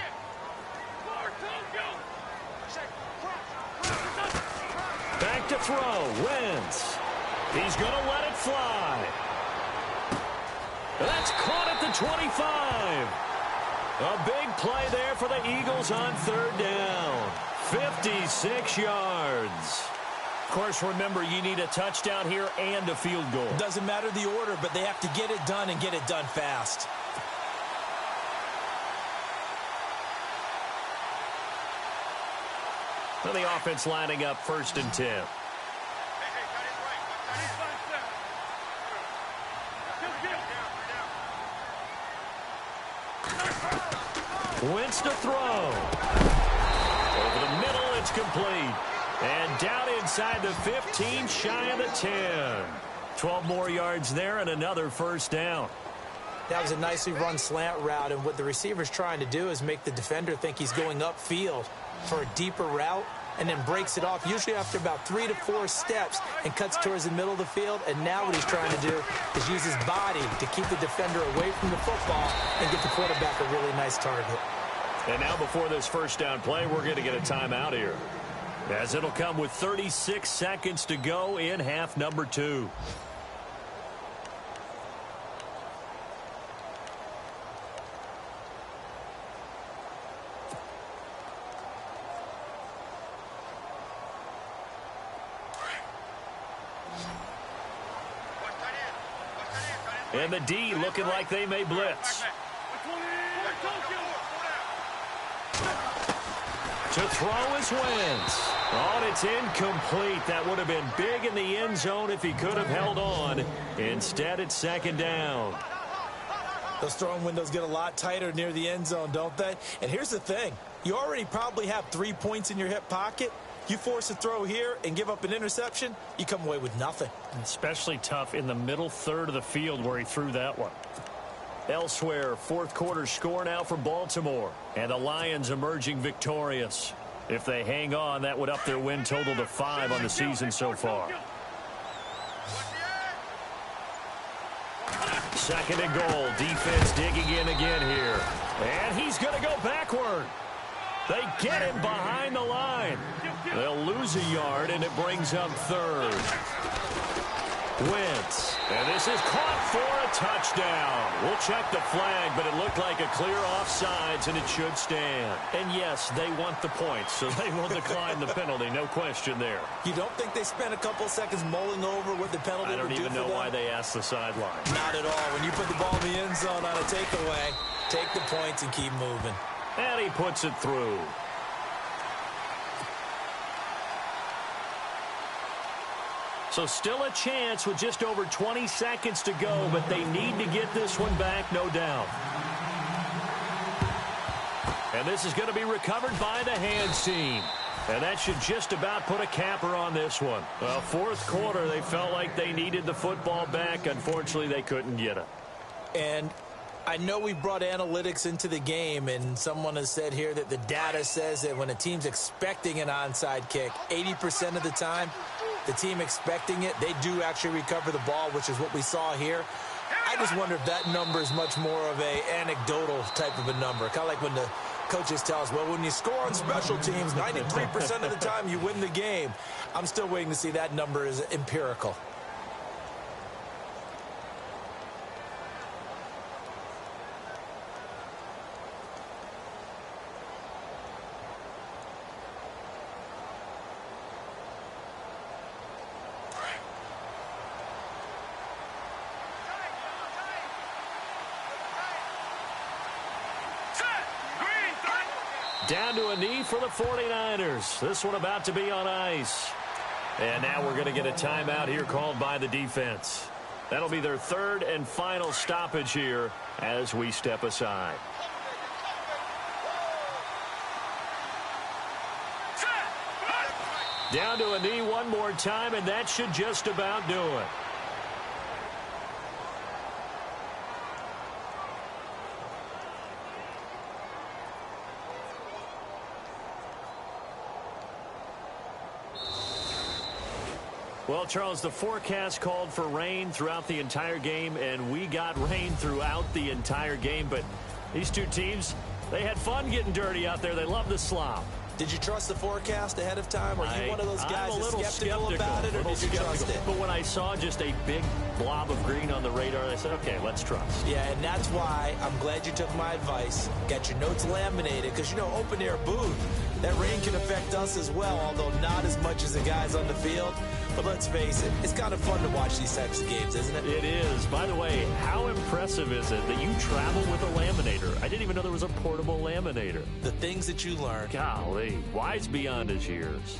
Back to throw. Wentz. He's going to let it fly. That's caught at the 25. A big play there for the Eagles on 3rd down. 56 yards. Of course, remember, you need a touchdown here and a field goal. Doesn't matter the order, but they have to get it done and get it done fast. So the offense lining up 1st and 10. Wentz to throw. Over the middle, it's complete. And down inside the 15, shy of the 10. 12 more yards there and another 1st down. That was a nicely run slant route, and what the receiver's trying to do is make the defender think he's going upfield for a deeper route, and then breaks it off, usually after about 3 to 4 steps, and cuts towards the middle of the field. And now what he's trying to do is use his body to keep the defender away from the football and get the quarterback a really nice target. And now before this 1st down play, we're going to get a timeout here, as it'll come with 36 seconds to go in half number 2. And the D looking like they may blitz. To throw is Wentz. Oh, and it's incomplete. That would have been big in the end zone if he could have held on. Instead, it's 2nd down. Those throwing windows get a lot tighter near the end zone, don't they? And here's the thing. You already probably have 3 points in your hip pocket. You force a throw here and give up an interception, you come away with nothing. Especially tough in the middle third of the field where he threw that one. Elsewhere, 4th quarter score now for Baltimore. And the Lions emerging victorious. If they hang on, that would up their win total to 5 on the season so far. 2nd and goal. Defense digging in again here. And he's going to go backward. They get him behind the line. They'll lose a yard, and it brings up 3rd. Wentz. And this is caught for a touchdown. We'll check the flag, but it looked like a clear offsides, and it should stand. And yes, they want the points, so they will decline the penalty. No question there. You don't think they spent a couple seconds mulling over what the penalty would do for them? I don't even know why they asked the sideline. Not at all. When you put the ball in the end zone on a takeaway, take the points and keep moving. And he puts it through. So still a chance with just over 20 seconds to go, but they need to get this one back, no doubt. And this is going to be recovered by the hands team. And that should just about put a capper on this one. Well, fourth quarter, they felt like they needed the football back. Unfortunately, they couldn't get it. And I know we brought analytics into the game, and someone has said here that the data says that when a team's expecting an onside kick, 80% of the time, the team expecting it, they do actually recover the ball, which is what we saw here. I just wonder if that number is much more of a anecdotal type of a number. Kind of like when the coaches tell us, well, when you score on special teams, 93% of the time you win the game. I'm still waiting to see that number is empirical. Down to a knee for the 49ers. This one about to be on ice. And now we're going to get a timeout here called by the defense. That'll be their third and final stoppage here as we step aside. Down to a knee one more time, and that should just about do it. Well, Charles, the forecast called for rain throughout the entire game, and we got rain throughout the entire game. But these two teams, they had fun getting dirty out there. They love the slop. Did you trust the forecast ahead of time? Are you one of those guys that's skeptical about it, or did you trust it? But when I saw just a big blob of green on the radar, I said, okay, let's trust. Yeah, and that's why I'm glad you took my advice. Got your notes laminated, because, you know, open-air booth, that rain can affect us as well, although not as much as the guys on the field. But let's face it, it's kind of fun to watch these types of games, isn't it? It is. By the way, how impressive is it that you travel with a laminator? I didn't even know there was a portable laminator. The things that you learn. Golly, wise beyond his years.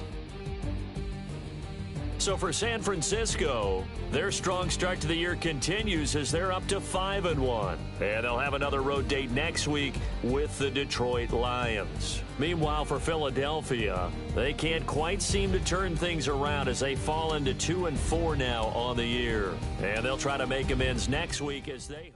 So for San Francisco, their strong start to the year continues as they're up to 5-1. And they'll have another road date next week with the Detroit Lions. Meanwhile, for Philadelphia, they can't quite seem to turn things around as they fall into 2-4 now on the year. And they'll try to make amends next week as they